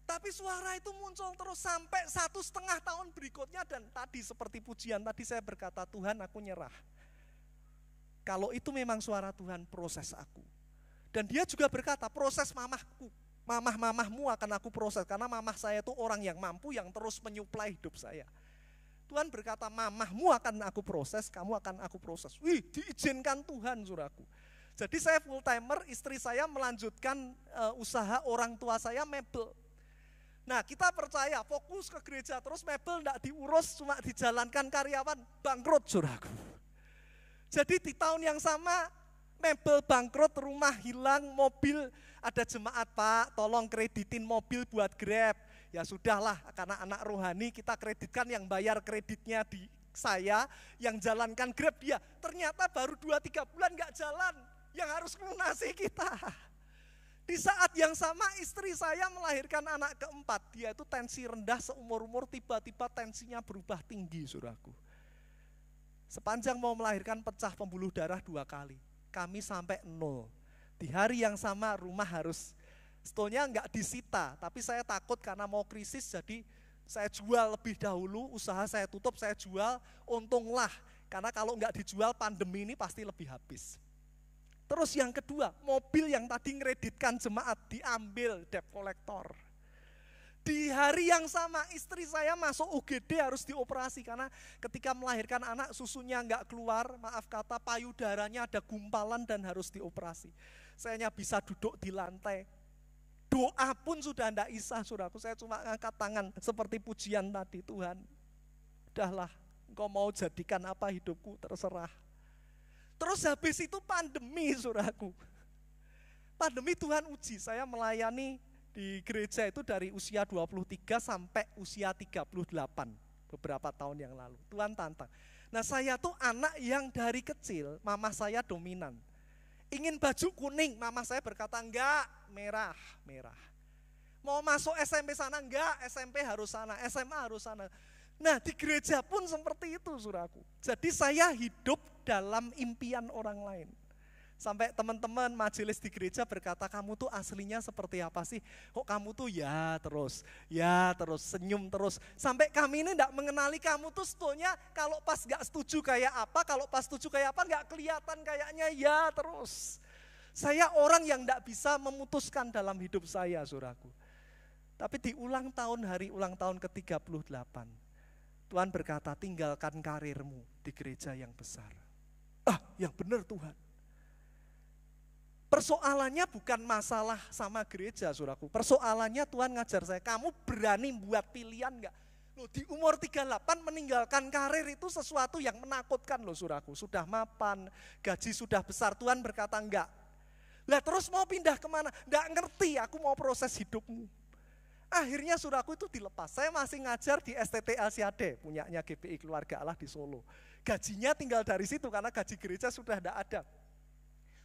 Tapi suara itu muncul terus sampai 1,5 tahun berikutnya, dan tadi seperti pujian tadi saya berkata, Tuhan aku nyerah. Kalau itu memang suara Tuhan, proses aku. Dan dia juga berkata, proses mamahku. Mamah-mamahmu akan aku proses. Karena mamah saya itu orang yang mampu, yang terus menyuplai hidup saya. Tuhan berkata, mamahmu akan aku proses, kamu akan aku proses. Wih, diizinkan Tuhan, saudaraku. Jadi saya full timer, istri saya melanjutkan usaha orang tua saya mebel. Nah kita percaya, fokus ke gereja, terus mebel enggak diurus, cuma dijalankan karyawan, bangkrut, saudaraku. Jadi di tahun yang sama, mebel bangkrut, rumah hilang, mobil, ada jemaat, Pak tolong kreditin mobil buat Grab. Ya sudahlah, karena anak rohani kita kreditkan, yang bayar kreditnya di saya, yang jalankan Grab dia. Ternyata baru 2-3 bulan gak jalan, yang harus melunasi kita. Di saat yang sama istri saya melahirkan anak keempat. Dia itu tensi rendah seumur-umur, tiba-tiba tensinya berubah tinggi, saudaraku. Sepanjang mau melahirkan pecah pembuluh darah 2 kali. Kami sampai 0. Di hari yang sama rumah harus, sebetulnya enggak disita, tapi saya takut karena mau krisis, jadi saya jual lebih dahulu, usaha saya tutup, saya jual, untunglah. Karena kalau enggak dijual pandemi ini pasti lebih habis. Terus yang kedua, mobil yang tadi ngereditkan jemaat diambil debt collector. Di hari yang sama istri saya masuk UGD harus dioperasi karena ketika melahirkan anak susunya enggak keluar, maaf kata payudaranya ada gumpalan dan harus dioperasi. Saya hanya bisa duduk di lantai. Doa pun sudah enggak isah, saudaraku. Saya cuma ngangkat tangan seperti pujian tadi, Tuhan. Udahlah, Engkau mau jadikan apa hidupku terserah. Terus habis itu pandemi, saudaraku. Pandemi Tuhan uji, saya melayani di gereja itu dari usia 23 sampai usia 38, beberapa tahun yang lalu. Tuhan tantang. Nah saya tuh anak yang dari kecil, mama saya dominan. Ingin baju kuning, mama saya berkata enggak, merah. Mau masuk SMP sana, enggak, SMP harus sana, SMA harus sana. Nah di gereja pun seperti itu, saudaraku. Jadi saya hidup dalam impian orang lain. Sampai teman-teman majelis di gereja berkata, kamu tuh aslinya seperti apa sih? Kok kamu tuh ya terus, senyum terus. Sampai kami ini enggak mengenali kamu tuh sebetulnya kalau pas gak setuju kayak apa, kalau pas setuju kayak apa gak kelihatan kayaknya ya terus. Saya orang yang enggak bisa memutuskan dalam hidup saya, saudaraku. Tapi di hari ulang tahun ke-38, Tuhan berkata, tinggalkan karirmu di gereja yang besar. Yang benar Tuhan. Persoalannya bukan masalah sama gereja, saudaraku. Persoalannya Tuhan ngajar saya, kamu berani buat pilihan enggak? Loh, di umur 38 meninggalkan karir itu sesuatu yang menakutkan loh, saudaraku. Sudah mapan, gaji sudah besar, Tuhan berkata enggak. Lah terus mau pindah kemana? Enggak ngerti, aku mau proses hidupmu. Akhirnya saudaraku itu dilepas. Saya masih ngajar di STT LCAD, punyanya GPI Keluarga Allah di Solo. Gajinya tinggal dari situ karena gaji gereja sudah tidak ada.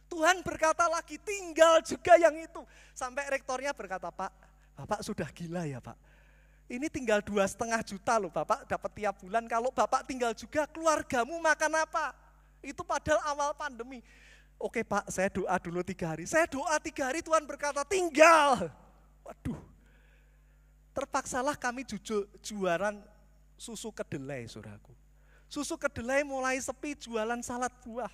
Tuhan berkata lagi, tinggal juga yang itu. Sampai rektornya berkata, Bapak sudah gila ya Pak. Ini tinggal 2,5 juta loh Bapak dapat tiap bulan. Kalau Bapak tinggal juga, keluargamu makan apa? Itu padahal awal pandemi. Oke Pak, saya doa dulu 3 hari. Saya doa 3 hari, Tuhan berkata tinggal. Waduh. Terpaksalah kami jualan susu kedelai, saudaraku. Susu kedelai mulai sepi, jualan salad buah.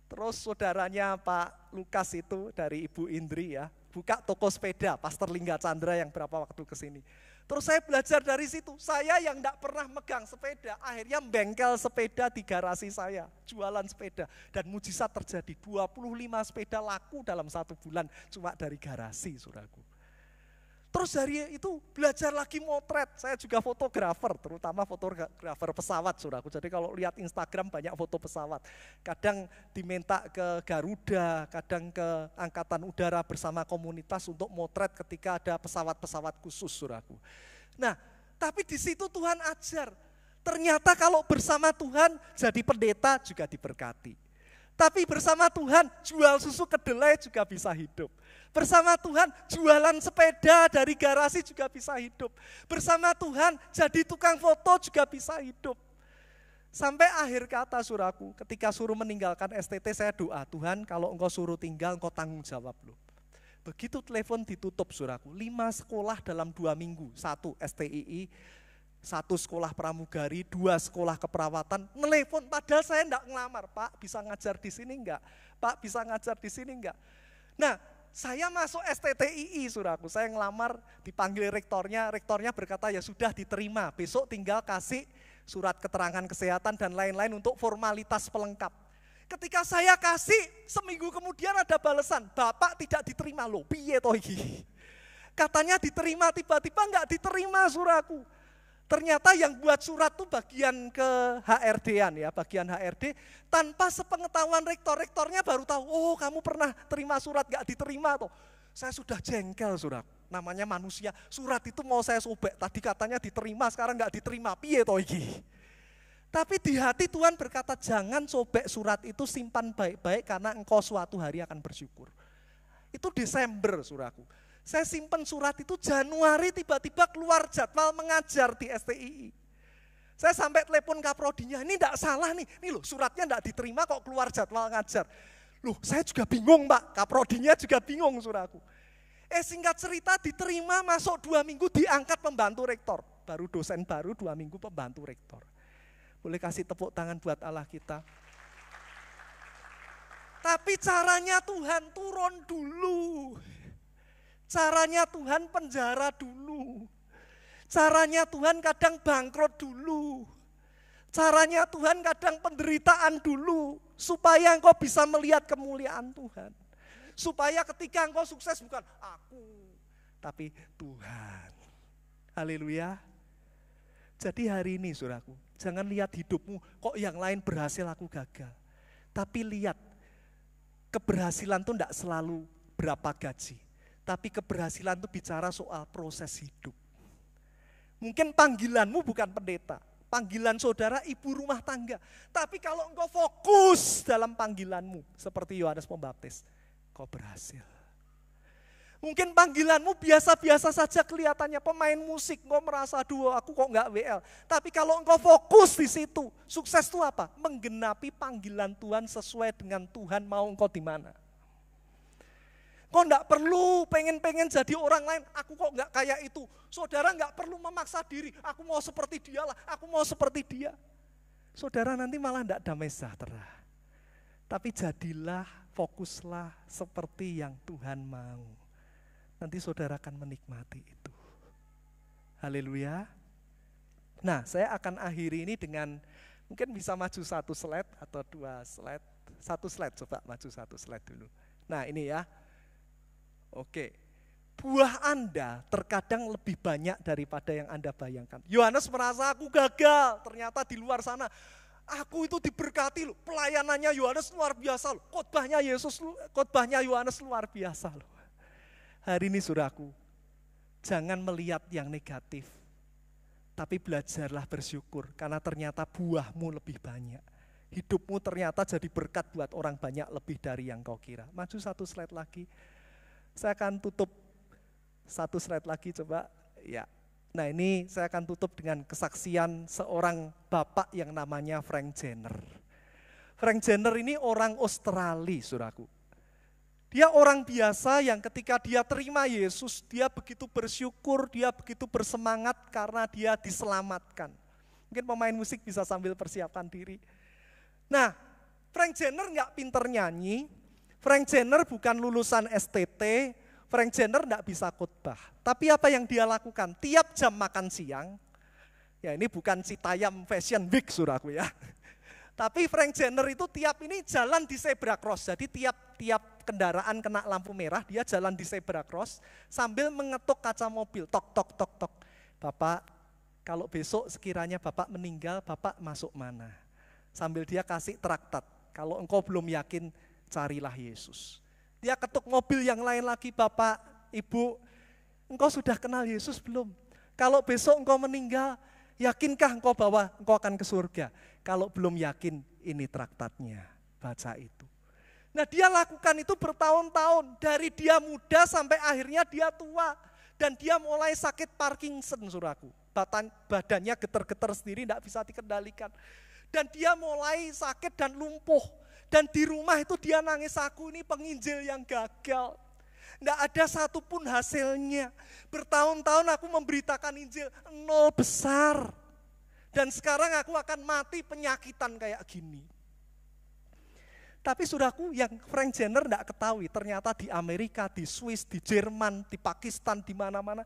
Terus saudaranya Pak Lukas itu dari Ibu Indri ya, buka toko sepeda, Pastor Lingga Chandra yang berapa waktu kesini. Terus saya belajar dari situ, saya yang enggak pernah megang sepeda, akhirnya bengkel sepeda di garasi saya, jualan sepeda. Dan mujizat terjadi, 25 sepeda laku dalam 1 bulan, cuma dari garasi, saudaraku. Terus dari itu belajar lagi motret, saya juga fotografer, terutama fotografer pesawat, saudaraku. Jadi kalau lihat Instagram banyak foto pesawat. Kadang diminta ke Garuda, kadang ke Angkatan Udara bersama komunitas untuk motret ketika ada pesawat-pesawat khusus, saudaraku. Nah, tapi di situ Tuhan ajar, ternyata kalau bersama Tuhan jadi pendeta juga diberkati. Tapi bersama Tuhan jual susu kedelai juga bisa hidup. Bersama Tuhan jualan sepeda dari garasi juga bisa hidup. Bersama Tuhan jadi tukang foto juga bisa hidup. Sampai akhir kata saudaraku, ketika suruh meninggalkan STT saya doa, Tuhan kalau engkau suruh tinggal engkau tanggung jawab loh. Begitu telepon ditutup saudaraku, 5 sekolah dalam 2 minggu, 1 STII, 1 sekolah pramugari, 2 sekolah keperawatan, nelpon padahal saya enggak ngelamar, Pak bisa ngajar di sini enggak? Pak bisa ngajar di sini enggak? Nah, saya masuk STTII, saudaraku, saya ngelamar, dipanggil rektornya berkata ya sudah diterima, besok tinggal kasih surat keterangan kesehatan dan lain-lain untuk formalitas pelengkap. Ketika saya kasih, seminggu kemudian ada balasan, Bapak tidak diterima loh, piye toh iki? Katanya diterima, tiba-tiba enggak diterima, saudaraku. Ternyata yang buat surat tuh bagian ke HRD-an ya, bagian HRD. Tanpa sepengetahuan rektornya baru tahu, oh kamu pernah terima surat gak diterima tuh. Saya sudah jengkel surat, namanya manusia. Surat itu mau saya sobek, tadi katanya diterima, sekarang gak diterima, piye toh iki. Tapi di hati Tuhan berkata, jangan sobek surat itu, simpan baik-baik karena engkau suatu hari akan bersyukur. Itu Desember, saudaraku. Saya simpen surat itu Januari tiba-tiba keluar jadwal mengajar di STII. Saya sampai telepon kaprodinya, ini enggak salah nih loh suratnya enggak diterima kok keluar jadwal ngajar. Loh saya juga bingung Pak, kaprodinya juga bingung saudaraku. Singkat cerita diterima, masuk 2 minggu diangkat pembantu rektor. Baru dosen baru 2 minggu pembantu rektor. Boleh kasih tepuk tangan buat Allah kita. Tapi caranya Tuhan turun dulu. Caranya Tuhan penjara dulu. Caranya Tuhan kadang bangkrut dulu. Caranya Tuhan kadang penderitaan dulu. Supaya engkau bisa melihat kemuliaan Tuhan. Supaya ketika engkau sukses bukan aku, tapi Tuhan. Haleluya. Jadi hari ini saudaraku, jangan lihat hidupmu, kok yang lain berhasil aku gagal. Tapi lihat, keberhasilan itu tidak selalu berapa gaji. Tapi keberhasilan itu bicara soal proses hidup. Mungkin panggilanmu bukan pendeta, panggilan saudara ibu rumah tangga. Tapi kalau engkau fokus dalam panggilanmu, seperti Yohanes Pembaptis, kau berhasil. Mungkin panggilanmu biasa-biasa saja kelihatannya pemain musik, engkau merasa aduh aku kok enggak WL. Tapi kalau engkau fokus di situ, sukses itu apa? Menggenapi panggilan Tuhan sesuai dengan Tuhan mau engkau di mana. Kau enggak perlu pengen-pengen jadi orang lain, aku kok enggak kayak itu. Saudara enggak perlu memaksa diri, aku mau seperti dia lah, aku mau seperti dia. Saudara nanti malah enggak damai sejahtera. Tapi jadilah, fokuslah seperti yang Tuhan mau. Nanti saudara akan menikmati itu. Haleluya. Nah, saya akan akhiri ini dengan, mungkin bisa maju 1 slide atau 2 slide. 1 slide, coba maju 1 slide dulu. Nah ini ya. Oke, buah Anda terkadang lebih banyak daripada yang Anda bayangkan. Yohanes merasa aku gagal, ternyata di luar sana aku itu diberkati loh. Pelayanannya Yohanes luar biasa loh. Khotbahnya Yohanes luar biasa loh. Hari ini saudaraku, jangan melihat yang negatif, tapi belajarlah bersyukur karena ternyata buahmu lebih banyak. Hidupmu ternyata jadi berkat buat orang banyak lebih dari yang kau kira. Maju 1 slide lagi. Saya akan tutup 1 slide lagi coba. Ya. Nah ini saya akan tutup dengan kesaksian seorang bapak yang namanya Frank Jenner. Frank Jenner ini orang Australia, saudaraku. Dia orang biasa yang ketika dia terima Yesus, dia begitu bersyukur, dia begitu bersemangat karena dia diselamatkan. Mungkin pemain musik bisa sambil persiapkan diri. Nah, Frank Jenner nggak pinter nyanyi, Frank Jenner bukan lulusan STT, Frank Jenner enggak bisa khotbah. Tapi apa yang dia lakukan? Tiap jam makan siang, ya ini bukan Citayam Fashion Week saudaraku ya. Tapi Frank Jenner itu tiap ini jalan di zebra cross. Jadi tiap kendaraan kena lampu merah, dia jalan di zebra cross sambil mengetuk kaca mobil, tok tok tok tok. Bapak, kalau besok sekiranya Bapak meninggal, Bapak masuk mana? Sambil dia kasih traktat. Kalau engkau belum yakin, carilah Yesus. Dia ketuk mobil yang lain lagi, Bapak, Ibu, engkau sudah kenal Yesus belum? Kalau besok engkau meninggal, yakinkah engkau bahwa engkau akan ke surga? Kalau belum yakin, ini traktatnya, baca itu. Nah dia lakukan itu bertahun-tahun, dari dia muda sampai akhirnya dia tua. Dan dia mulai sakit Parkinson, saudaraku. Badannya getar-getar sendiri, tidak bisa dikendalikan. Dan dia mulai sakit dan lumpuh. Dan di rumah itu dia nangis, aku ini penginjil yang gagal. Tidak ada satupun hasilnya. Bertahun-tahun aku memberitakan Injil, 0 besar. Dan sekarang aku akan mati penyakitan kayak gini. Tapi saudaraku, yang Frank Jenner tidak ketahui, ternyata di Amerika, di Swiss, di Jerman, di Pakistan, di mana-mana.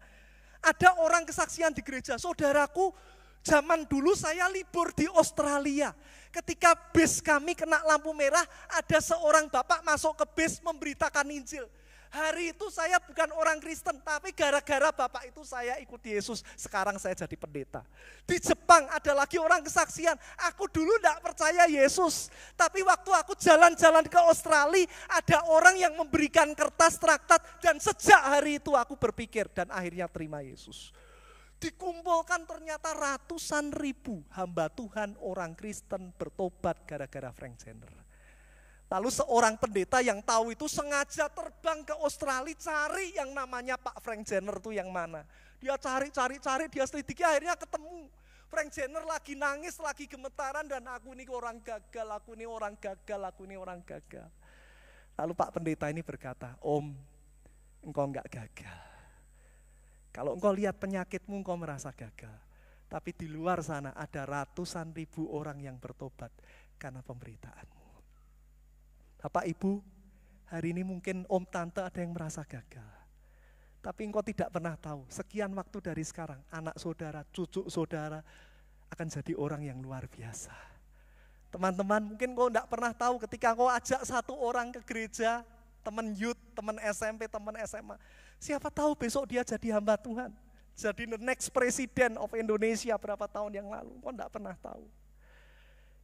Ada orang kesaksian di gereja, saudaraku, zaman dulu saya libur di Australia. Ketika bis kami kena lampu merah, ada seorang bapak masuk ke bis memberitakan Injil. Hari itu saya bukan orang Kristen, tapi gara-gara bapak itu saya ikut Yesus. Sekarang saya jadi pendeta. Di Jepang ada lagi orang kesaksian, aku dulu tidak percaya Yesus. Tapi waktu aku jalan-jalan ke Australia, ada orang yang memberikan kertas traktat. Dan sejak hari itu aku berpikir dan akhirnya terima Yesus. Dikumpulkan ternyata ratusan ribu hamba Tuhan orang Kristen bertobat gara-gara Frank Jenner. Lalu seorang pendeta yang tahu itu sengaja terbang ke Australia cari yang namanya Pak Frank Jenner itu yang mana. Dia cari, dia selidiki, akhirnya ketemu. Frank Jenner lagi nangis, lagi gemetaran, dan aku ini orang gagal, aku ini orang gagal. Lalu Pak Pendeta ini berkata, Om, engkau enggak gagal. Kalau engkau lihat penyakitmu, engkau merasa gagal. Tapi di luar sana ada ratusan ribu orang yang bertobat karena pemberitaanmu. Bapak Ibu, hari ini mungkin Om Tante ada yang merasa gagal. Tapi engkau tidak pernah tahu, sekian waktu dari sekarang, anak saudara, cucu saudara akan jadi orang yang luar biasa. Teman-teman, mungkin kau tidak pernah tahu ketika kau ajak satu orang ke gereja, teman youth, teman SMP, teman SMA. Siapa tahu besok dia jadi hamba Tuhan. Jadi the next president of Indonesia berapa tahun yang lalu. Kau tidak pernah tahu.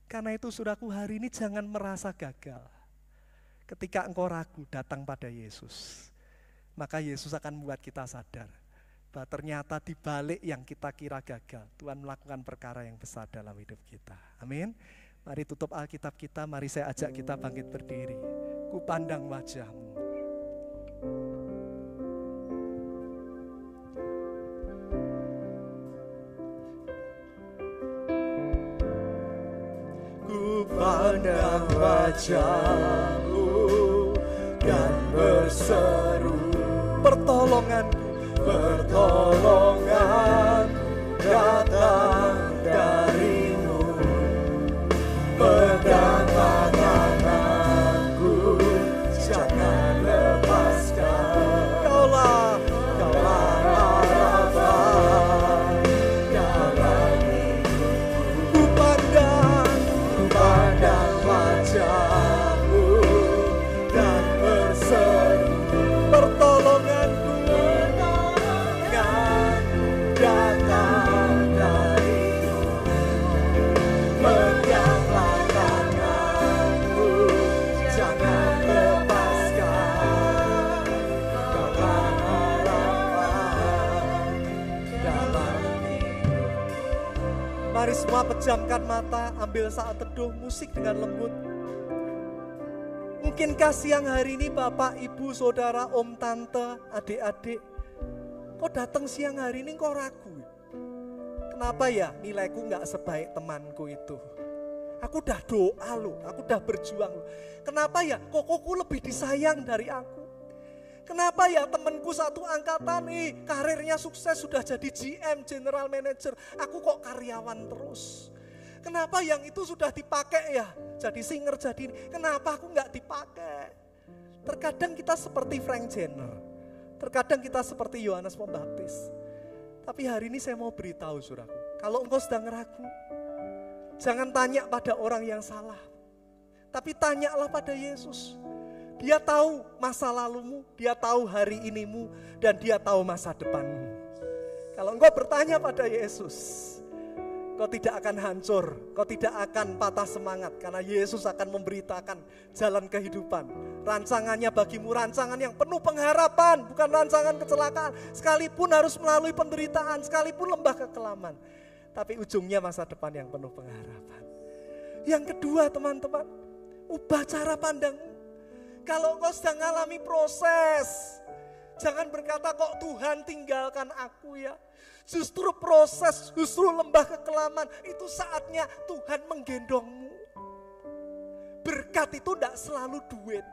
Karena itu saudaraku, hari ini jangan merasa gagal. Ketika engkau ragu, datang pada Yesus. Maka Yesus akan membuat kita sadar bahwa ternyata di balik yang kita kira gagal, Tuhan melakukan perkara yang besar dalam hidup kita. Amin. Mari tutup Alkitab kita, mari saya ajak kita bangkit berdiri. Ku pandang wajahmu. Ku pandang wajahmu dan berseru, pertolongan datang darimu. Pegang tanganku, jangan lepaskan. Kaulah harapan dalam hidupku. Ku pandang wajahmu dan berseru, pertolonganku datang darimu. Peganglah tanganku, jangan lepaskan. Kaulah harapan dalam hidupku. Mari semua pejamkan mata, ambil saat teduh, musik dengan lembut. Mungkinkah siang hari ini Bapak, Ibu, Saudara, Om, Tante, adik-adik, kok datang siang hari ini kok ragu? Kenapa ya nilaiku gak sebaik temanku itu? Aku udah doa loh, aku udah berjuang loh. Kenapa ya kokoku lebih disayang dari aku? Kenapa ya temanku satu angkatan nih karirnya sukses sudah jadi GM, General Manager. Aku kok karyawan terus? Kenapa yang itu sudah dipakai ya? Jadi singer, jadi kenapa aku gak dipakai? Terkadang kita seperti Frank Jenner. Terkadang kita seperti Yohanes Pembaptis. Tapi hari ini saya mau beritahu saudaraku, kalau engkau sedang ragu, jangan tanya pada orang yang salah. Tapi tanyalah pada Yesus. Dia tahu masa lalumu, dia tahu hari inimu, dan dia tahu masa depanmu. Kalau engkau bertanya pada Yesus, kau tidak akan hancur, kau tidak akan patah semangat, karena Yesus akan memberitakan jalan kehidupan. Rancangannya bagimu rancangan yang penuh pengharapan, bukan rancangan kecelakaan. Sekalipun harus melalui penderitaan, sekalipun lembah kekelaman, tapi ujungnya masa depan yang penuh pengharapan. Yang kedua teman-teman, ubah cara pandangmu. Kalau engkau sedang mengalami proses, jangan berkata kok Tuhan tinggalkan aku ya. Justru proses, justru lembah kekelaman, itu saatnya Tuhan menggendongmu. Berkat itu tidak selalu duit.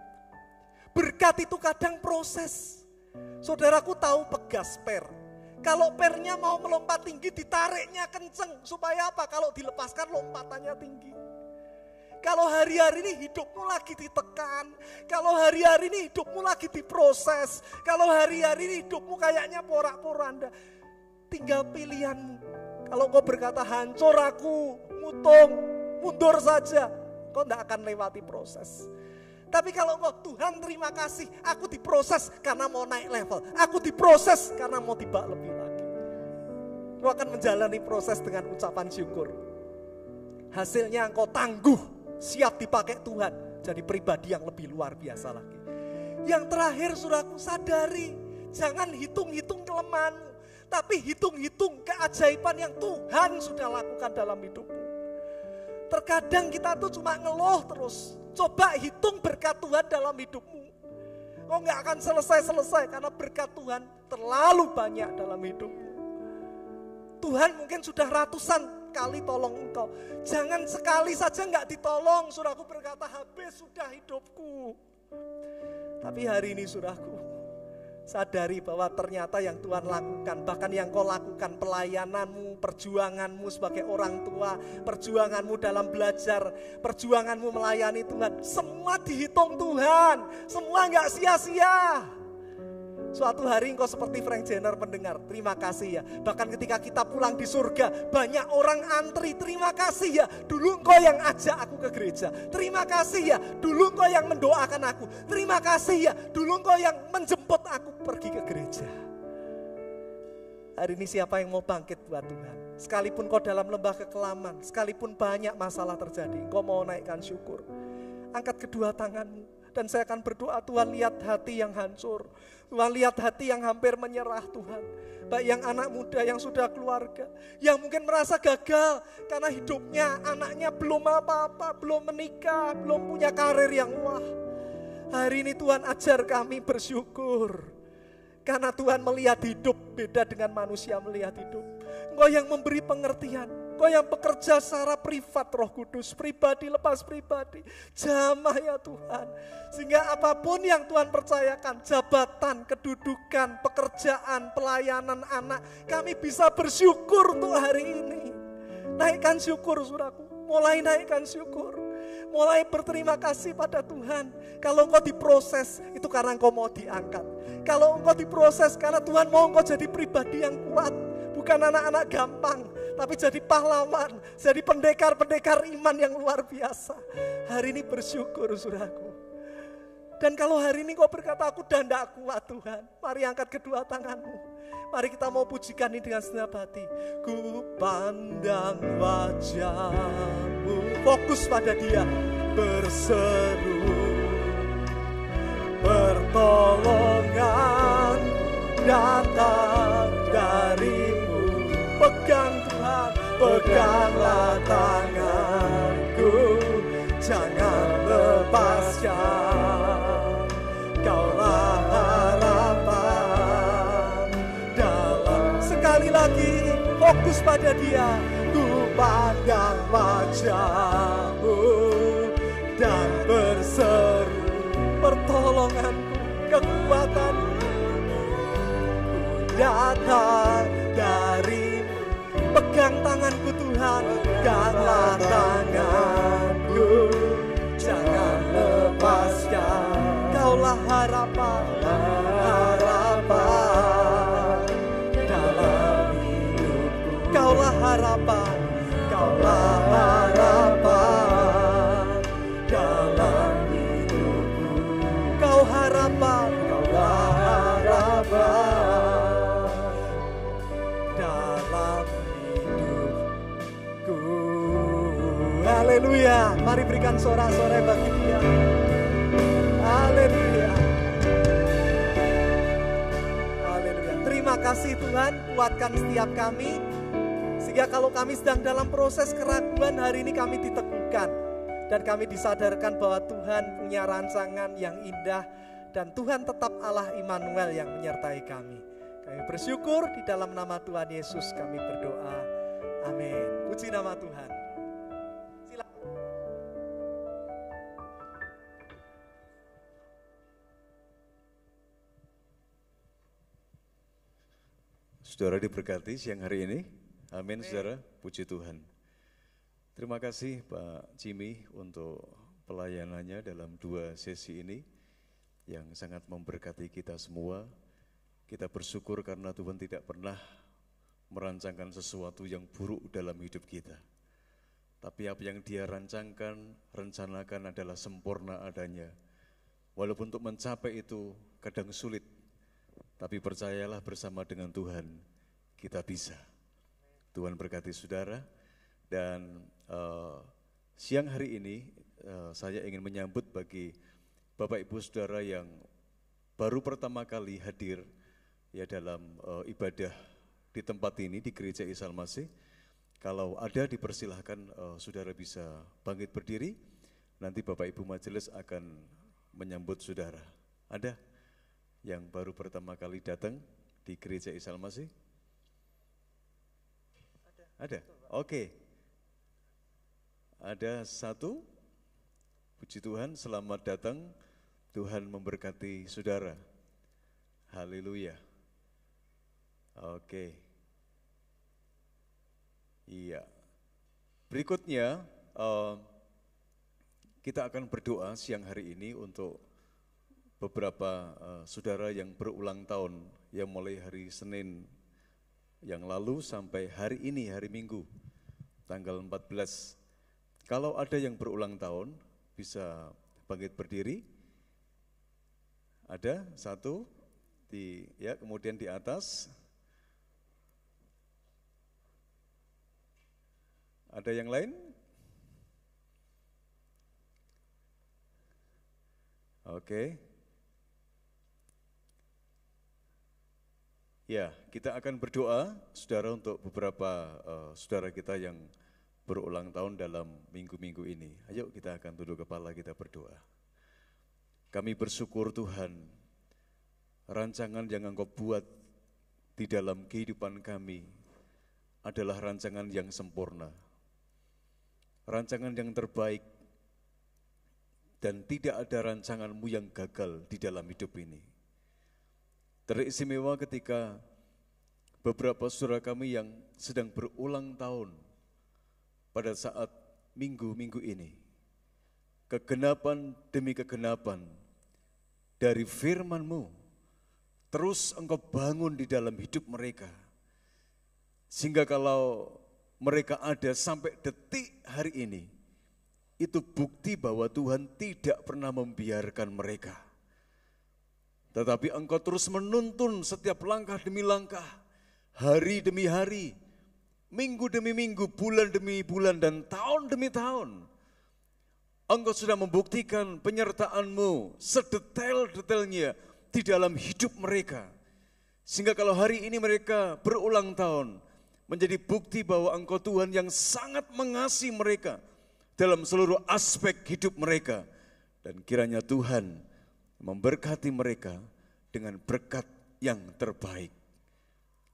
Berkat itu kadang proses. Saudaraku tahu pegas per. Kalau pernya mau melompat tinggi, ditariknya kenceng. Supaya apa? Kalau dilepaskan lompatannya tinggi. Kalau hari-hari ini hidupmu lagi ditekan, kalau hari-hari ini hidupmu lagi diproses, kalau hari-hari ini hidupmu kayaknya porak-poranda, tinggal pilihanmu. Kalau kau berkata hancur aku, mutung, mundur saja, kau tidak akan lewati proses. Tapi kalau kau Tuhan terima kasih, aku diproses karena mau naik level, aku diproses karena mau tiba lebih lagi. Kau akan menjalani proses dengan ucapan syukur. Hasilnya engkau tangguh, siap dipakai Tuhan, jadi pribadi yang lebih luar biasa lagi. Yang terakhir saudaraku, sadari, jangan hitung-hitung kelemahanmu, tapi hitung-hitung keajaiban yang Tuhan sudah lakukan dalam hidupmu. Terkadang kita tuh cuma ngeluh terus. Coba hitung berkat Tuhan dalam hidupmu. Kau nggak akan selesai-selesai karena berkat Tuhan terlalu banyak dalam hidupmu. Tuhan mungkin sudah ratusan kali tolong engkau. Jangan sekali saja nggak ditolong. Saudaraku berkata, habis sudah hidupku. Tapi hari ini saudaraku, sadari bahwa ternyata yang Tuhan lakukan, bahkan yang kau lakukan, pelayananmu, perjuanganmu sebagai orang tua, perjuanganmu dalam belajar, perjuanganmu melayani Tuhan, semua dihitung Tuhan, semua nggak sia-sia. Suatu hari engkau seperti Frank Jenner mendengar, terima kasih ya. Bahkan ketika kita pulang di surga, banyak orang antri, terima kasih ya. Dulu engkau yang ajak aku ke gereja, terima kasih ya. Dulu engkau yang mendoakan aku, terima kasih ya. Dulu engkau yang menjemput aku pergi ke gereja. Hari ini siapa yang mau bangkit buat Tuhan? Sekalipun kau dalam lembah kekelaman, sekalipun banyak masalah terjadi, engkau mau naikkan syukur. Angkat kedua tanganmu. Dan saya akan berdoa, Tuhan lihat hati yang hancur. Tuhan lihat hati yang hampir menyerah Tuhan. Baik yang anak muda yang sudah keluarga. Yang mungkin merasa gagal karena hidupnya, anaknya belum apa-apa, belum menikah, belum punya karir yang wah. Hari ini Tuhan ajar kami bersyukur. Karena Tuhan melihat hidup beda dengan manusia melihat hidup. Engkau yang memberi pengertian. Engkau yang bekerja secara privat Roh Kudus. Pribadi lepas pribadi. Jamah ya Tuhan. Sehingga apapun yang Tuhan percayakan. Jabatan, kedudukan, pekerjaan, pelayanan anak. Kami bisa bersyukur untuk hari ini. Naikkan syukur saudaraku. Mulai naikkan syukur. Mulai berterima kasih pada Tuhan. Kalau engkau diproses, itu karena engkau mau diangkat. Kalau engkau diproses, karena Tuhan mau engkau jadi pribadi yang kuat. Bukan anak-anak gampang, tapi jadi pahlawan. Jadi pendekar-pendekar iman yang luar biasa. Hari ini bersyukur saudaraku. Dan kalau hari ini kau berkata, aku dah tidak kuat Tuhan. Mari angkat kedua tanganmu. Mari kita mau pujikan ini dengan segenap hati. Ku pandang wajahmu, fokus pada Dia, berseru, pertolongan datang darimu. Pegang Tuhan, peganglah tanganku, jangan lepaskan. Kaulah harapan dalam. Sekali lagi fokus pada Dia. Ku pandang wajahmu dan berseru, pertolonganku, kekuatanku datang darimu. Pegang tanganku Tuhan, peganglah tanganku, jangan lepaskan. Kaulah harapan, harapan dalam hidupku. Kaulah harapan, kaulah harapan dalam hidupku. Kau harapan, kaulah harapan dalam hidupku. Haleluya. Mari berikan sorak-sorai bagi Dia. Haleluya. Haleluya. Terima kasih Tuhan, kuatkan setiap kami. Sehingga kalau kami sedang dalam proses keraguan, hari ini kami diteguhkan. Dan kami disadarkan bahwa Tuhan punya rancangan yang indah. Dan Tuhan tetap Allah Immanuel yang menyertai kami. Kami bersyukur di dalam nama Tuhan Yesus kami berdoa. Amin. Puji nama Tuhan. Saudara diberkati siang hari ini. Amin saudara, puji Tuhan. Terima kasih Pak Jimmy untuk pelayanannya dalam 2 sesi ini yang sangat memberkati kita semua. Kita bersyukur karena Tuhan tidak pernah merancangkan sesuatu yang buruk dalam hidup kita. Tapi apa yang Dia rancangkan, rencanakan adalah sempurna adanya. Walaupun untuk mencapai itu kadang sulit, tapi percayalah bersama dengan Tuhan, kita bisa. Tuhan berkati saudara. Dan siang hari ini saya ingin menyambut bagi Bapak Ibu Saudara yang baru pertama kali hadir ya dalam ibadah di tempat ini di Gereja Isa Al-Masih. Kalau ada dipersilahkan saudara bisa bangkit berdiri, nanti Bapak Ibu Majelis akan menyambut saudara. Ada yang baru pertama kali datang di Gereja Isa Al-Masih? Ada? Oke. Ada satu, puji Tuhan, selamat datang, Tuhan memberkati saudara. Haleluya. Oke. Iya. Berikutnya, kita akan berdoa siang hari ini untuk beberapa saudara yang berulang tahun, yang mulai hari Senin yang lalu sampai hari ini, hari Minggu, tanggal 14. Kalau ada yang berulang tahun, bisa bangkit berdiri. Ada satu, kemudian di atas. Ada yang lain? Oke. Ya, kita akan berdoa, saudara, untuk beberapa saudara kita yang berulang tahun dalam minggu-minggu ini. Ayo kita akan tunduk kepala, kita berdoa. Kami bersyukur Tuhan, rancangan yang Engkau buat di dalam kehidupan kami adalah rancangan yang sempurna. Rancangan yang terbaik, dan tidak ada rancangan-Mu yang gagal di dalam hidup ini. Teristimewa ketika beberapa saudara kami yang sedang berulang tahun pada saat minggu-minggu ini, kegenapan demi kegenapan dari firman-Mu terus Engkau bangun di dalam hidup mereka, sehingga kalau mereka ada sampai detik hari ini, itu bukti bahwa Tuhan tidak pernah membiarkan mereka. Tetapi Engkau terus menuntun setiap langkah demi langkah, hari demi hari, minggu demi minggu, bulan demi bulan, dan tahun demi tahun. Engkau sudah membuktikan penyertaan-Mu sedetail-detailnya di dalam hidup mereka. Sehingga kalau hari ini mereka berulang tahun, menjadi bukti bahwa Engkau Tuhan yang sangat mengasihi mereka dalam seluruh aspek hidup mereka. Dan kiranya Tuhan memberkati mereka dengan berkat yang terbaik.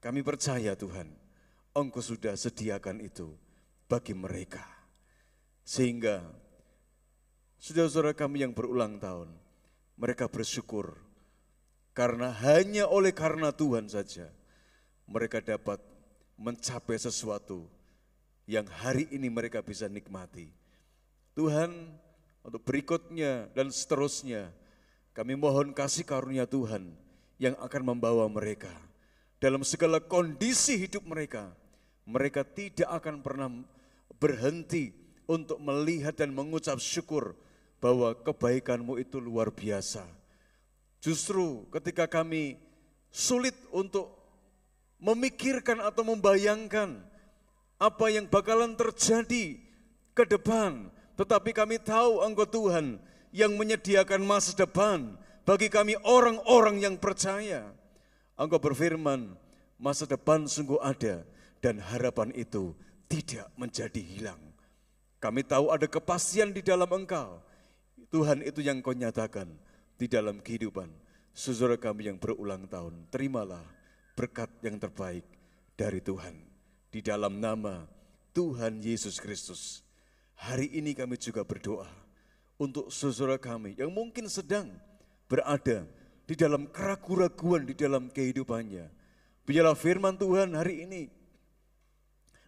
Kami percaya Tuhan, Engkau sudah sediakan itu bagi mereka. Sehingga saudara-saudara kami yang berulang tahun, mereka bersyukur karena hanya oleh karena Tuhan saja mereka dapat mencapai sesuatu yang hari ini mereka bisa nikmati. Tuhan, untuk berikutnya dan seterusnya, kami mohon kasih karunia Tuhan yang akan membawa mereka dalam segala kondisi hidup mereka. Mereka tidak akan pernah berhenti untuk melihat dan mengucap syukur bahwa kebaikan-Mu itu luar biasa. Justru ketika kami sulit untuk memikirkan atau membayangkan apa yang bakalan terjadi ke depan, tetapi kami tahu Engkau Tuhan yang menyediakan masa depan bagi kami orang-orang yang percaya. Engkau berfirman, masa depan sungguh ada dan harapan itu tidak menjadi hilang. Kami tahu ada kepastian di dalam Engkau. Tuhan, itu yang Kau nyatakan di dalam kehidupan saudara kami yang berulang tahun. Terimalah berkat yang terbaik dari Tuhan. Di dalam nama Tuhan Yesus Kristus, hari ini kami juga berdoa untuk saudara kami yang mungkin sedang berada di dalam keraguan-keraguan di dalam kehidupannya. Biarlah firman Tuhan hari ini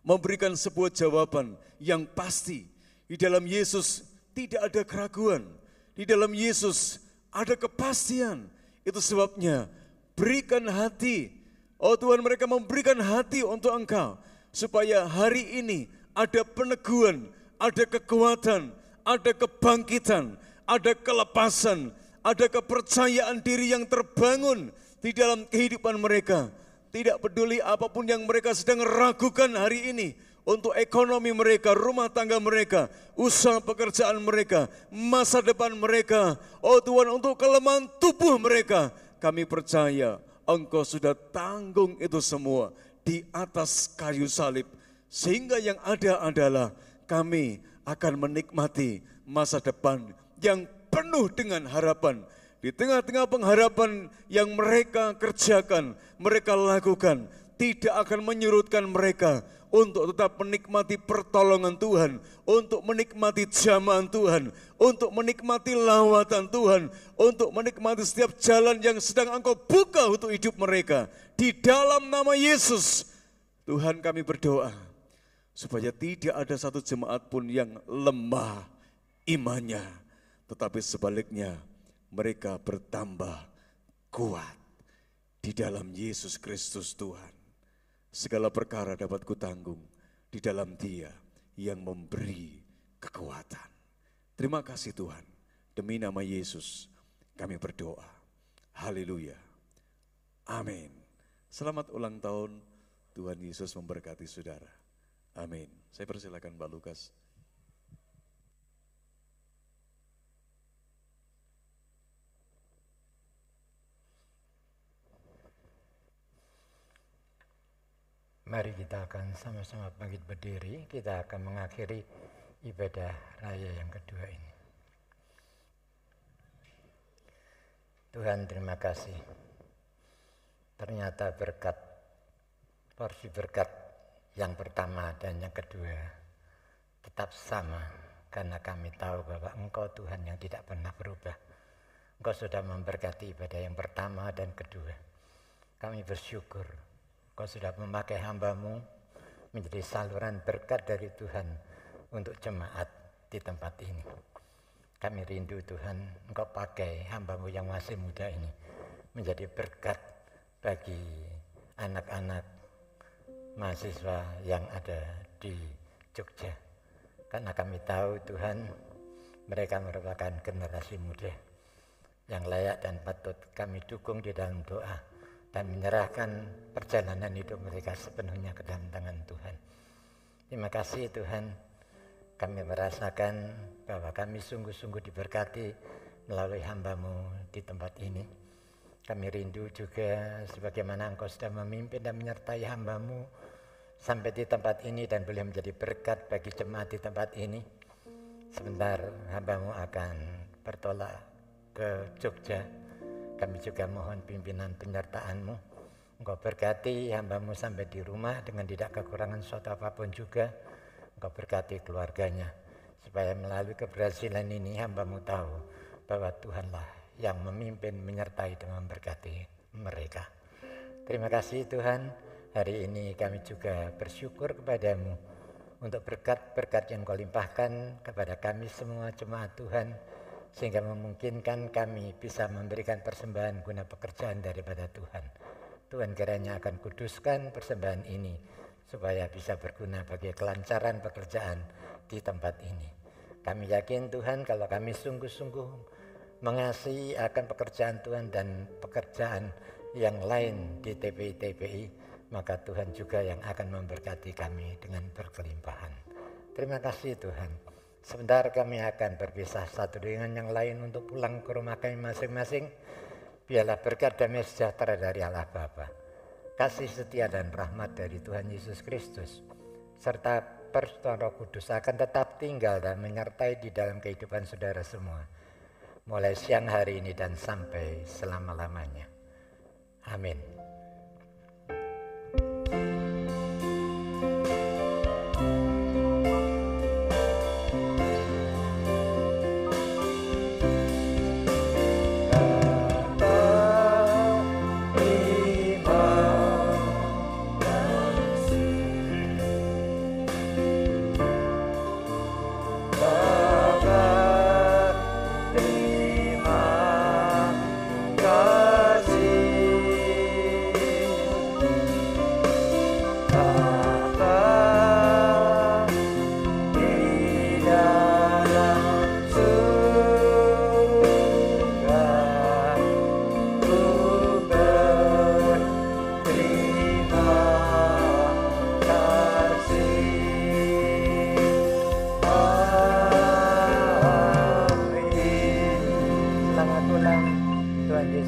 memberikan sebuah jawaban yang pasti. Di dalam Yesus tidak ada keraguan, di dalam Yesus ada kepastian. Itu sebabnya berikan hati, oh Tuhan, mereka memberikan hati untuk Engkau, supaya hari ini ada peneguhan, ada kekuatan, ada kebangkitan, ada kelepasan, ada kepercayaan diri yang terbangun di dalam kehidupan mereka. Tidak peduli apapun yang mereka sedang ragukan hari ini, untuk ekonomi mereka, rumah tangga mereka, usaha pekerjaan mereka, masa depan mereka. Oh Tuhan, untuk kelemahan tubuh mereka, kami percaya Engkau sudah tanggung itu semua di atas kayu salib. Sehingga yang ada adalah kami akan menikmati masa depan yang penuh dengan harapan. Di tengah-tengah pengharapan yang mereka kerjakan, mereka lakukan, tidak akan menyurutkan mereka untuk tetap menikmati pertolongan Tuhan, untuk menikmati jamahan Tuhan, untuk menikmati lawatan Tuhan, untuk menikmati setiap jalan yang sedang Engkau buka untuk hidup mereka. Di dalam nama Yesus, Tuhan kami berdoa, supaya tidak ada satu jemaat pun yang lemah imannya, tetapi sebaliknya mereka bertambah kuat di dalam Yesus Kristus Tuhan. Segala perkara dapat kutanggung di dalam Dia yang memberi kekuatan. Terima kasih Tuhan, demi nama Yesus kami berdoa. Haleluya. Amin. Selamat ulang tahun, Tuhan Yesus memberkati saudara. Amin. Saya persilakan Mbak Lukas. Mari kita akan sama-sama bangkit berdiri, kita akan mengakhiri ibadah raya yang kedua ini. Tuhan terima kasih, ternyata porsi berkat yang pertama dan yang kedua tetap sama, karena kami tahu bahwa Engkau Tuhan yang tidak pernah berubah. Engkau sudah memberkati ibadah yang pertama dan kedua. Kami bersyukur Engkau sudah memakai hamba-Mu menjadi saluran berkat dari Tuhan untuk jemaat di tempat ini. Kami rindu Tuhan, Engkau pakai hamba-Mu yang masih muda ini menjadi berkat bagi anak-anak mahasiswa yang ada di Jogja. Karena kami tahu Tuhan, mereka merupakan generasi muda yang layak dan patut kami dukung di dalam doa dan menyerahkan perjalanan hidup mereka sepenuhnya ke dalam tangan Tuhan. Terima kasih Tuhan, kami merasakan bahwa kami sungguh-sungguh diberkati melalui hamba-Mu di tempat ini. Kami rindu juga sebagaimana Engkau sudah memimpin dan menyertai hamba-Mu sampai di tempat ini dan boleh menjadi berkat bagi jemaat di tempat ini. Sebentar hamba-Mu akan bertolak ke Jogja. Kami juga mohon pimpinan penyertaan-Mu. Engkau berkati hamba-Mu sampai di rumah dengan tidak kekurangan suatu apapun juga. Engkau berkati keluarganya, supaya melalui keberhasilan ini hamba-Mu tahu bahwa Tuhanlah yang memimpin, menyertai dan memberkati mereka. Terima kasih Tuhan, hari ini kami juga bersyukur kepada-Mu untuk berkat-berkat yang Kau limpahkan kepada kami semua jemaat Tuhan, sehingga memungkinkan kami bisa memberikan persembahan guna pekerjaan daripada Tuhan. Tuhan kiranya akan kuduskan persembahan ini supaya bisa berguna bagi kelancaran pekerjaan di tempat ini. Kami yakin Tuhan, kalau kami sungguh-sungguh mengasihi akan pekerjaan Tuhan dan pekerjaan yang lain di TPI, maka Tuhan juga yang akan memberkati kami dengan berkelimpahan. Terima kasih Tuhan. Sebentar kami akan berpisah satu dengan yang lain untuk pulang ke rumah kami masing-masing. Biarlah berkat damai sejahtera dari Allah Bapa, kasih setia dan rahmat dari Tuhan Yesus Kristus, serta persekutuan Roh Kudus akan tetap tinggal dan menyertai di dalam kehidupan saudara semua, mulai siang hari ini dan sampai selama-lamanya. Amin.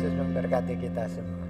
Memberkati kita semua.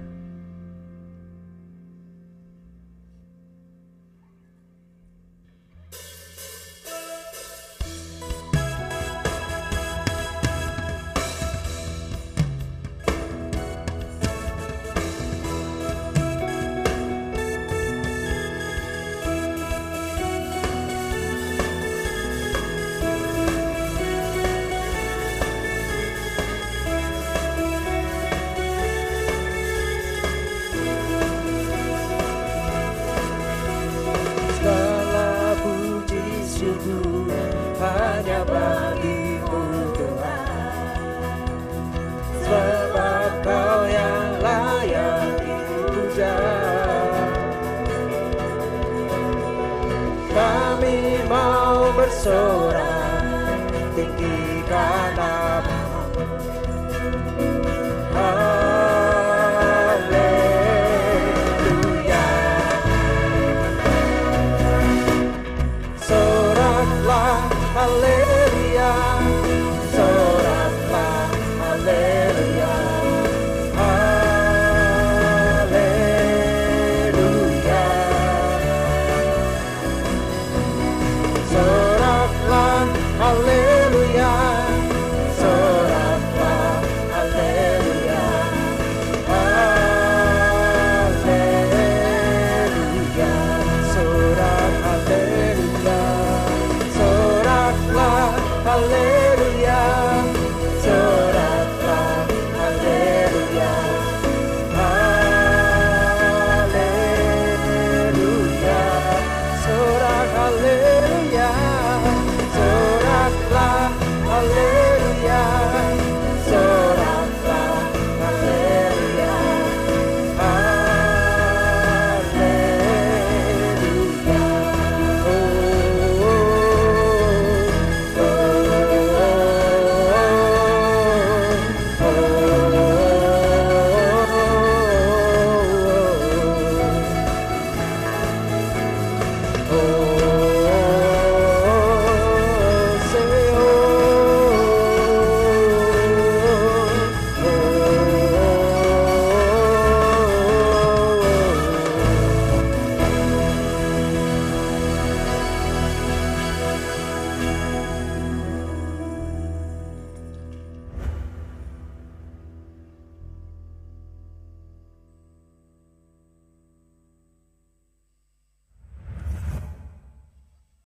Yesus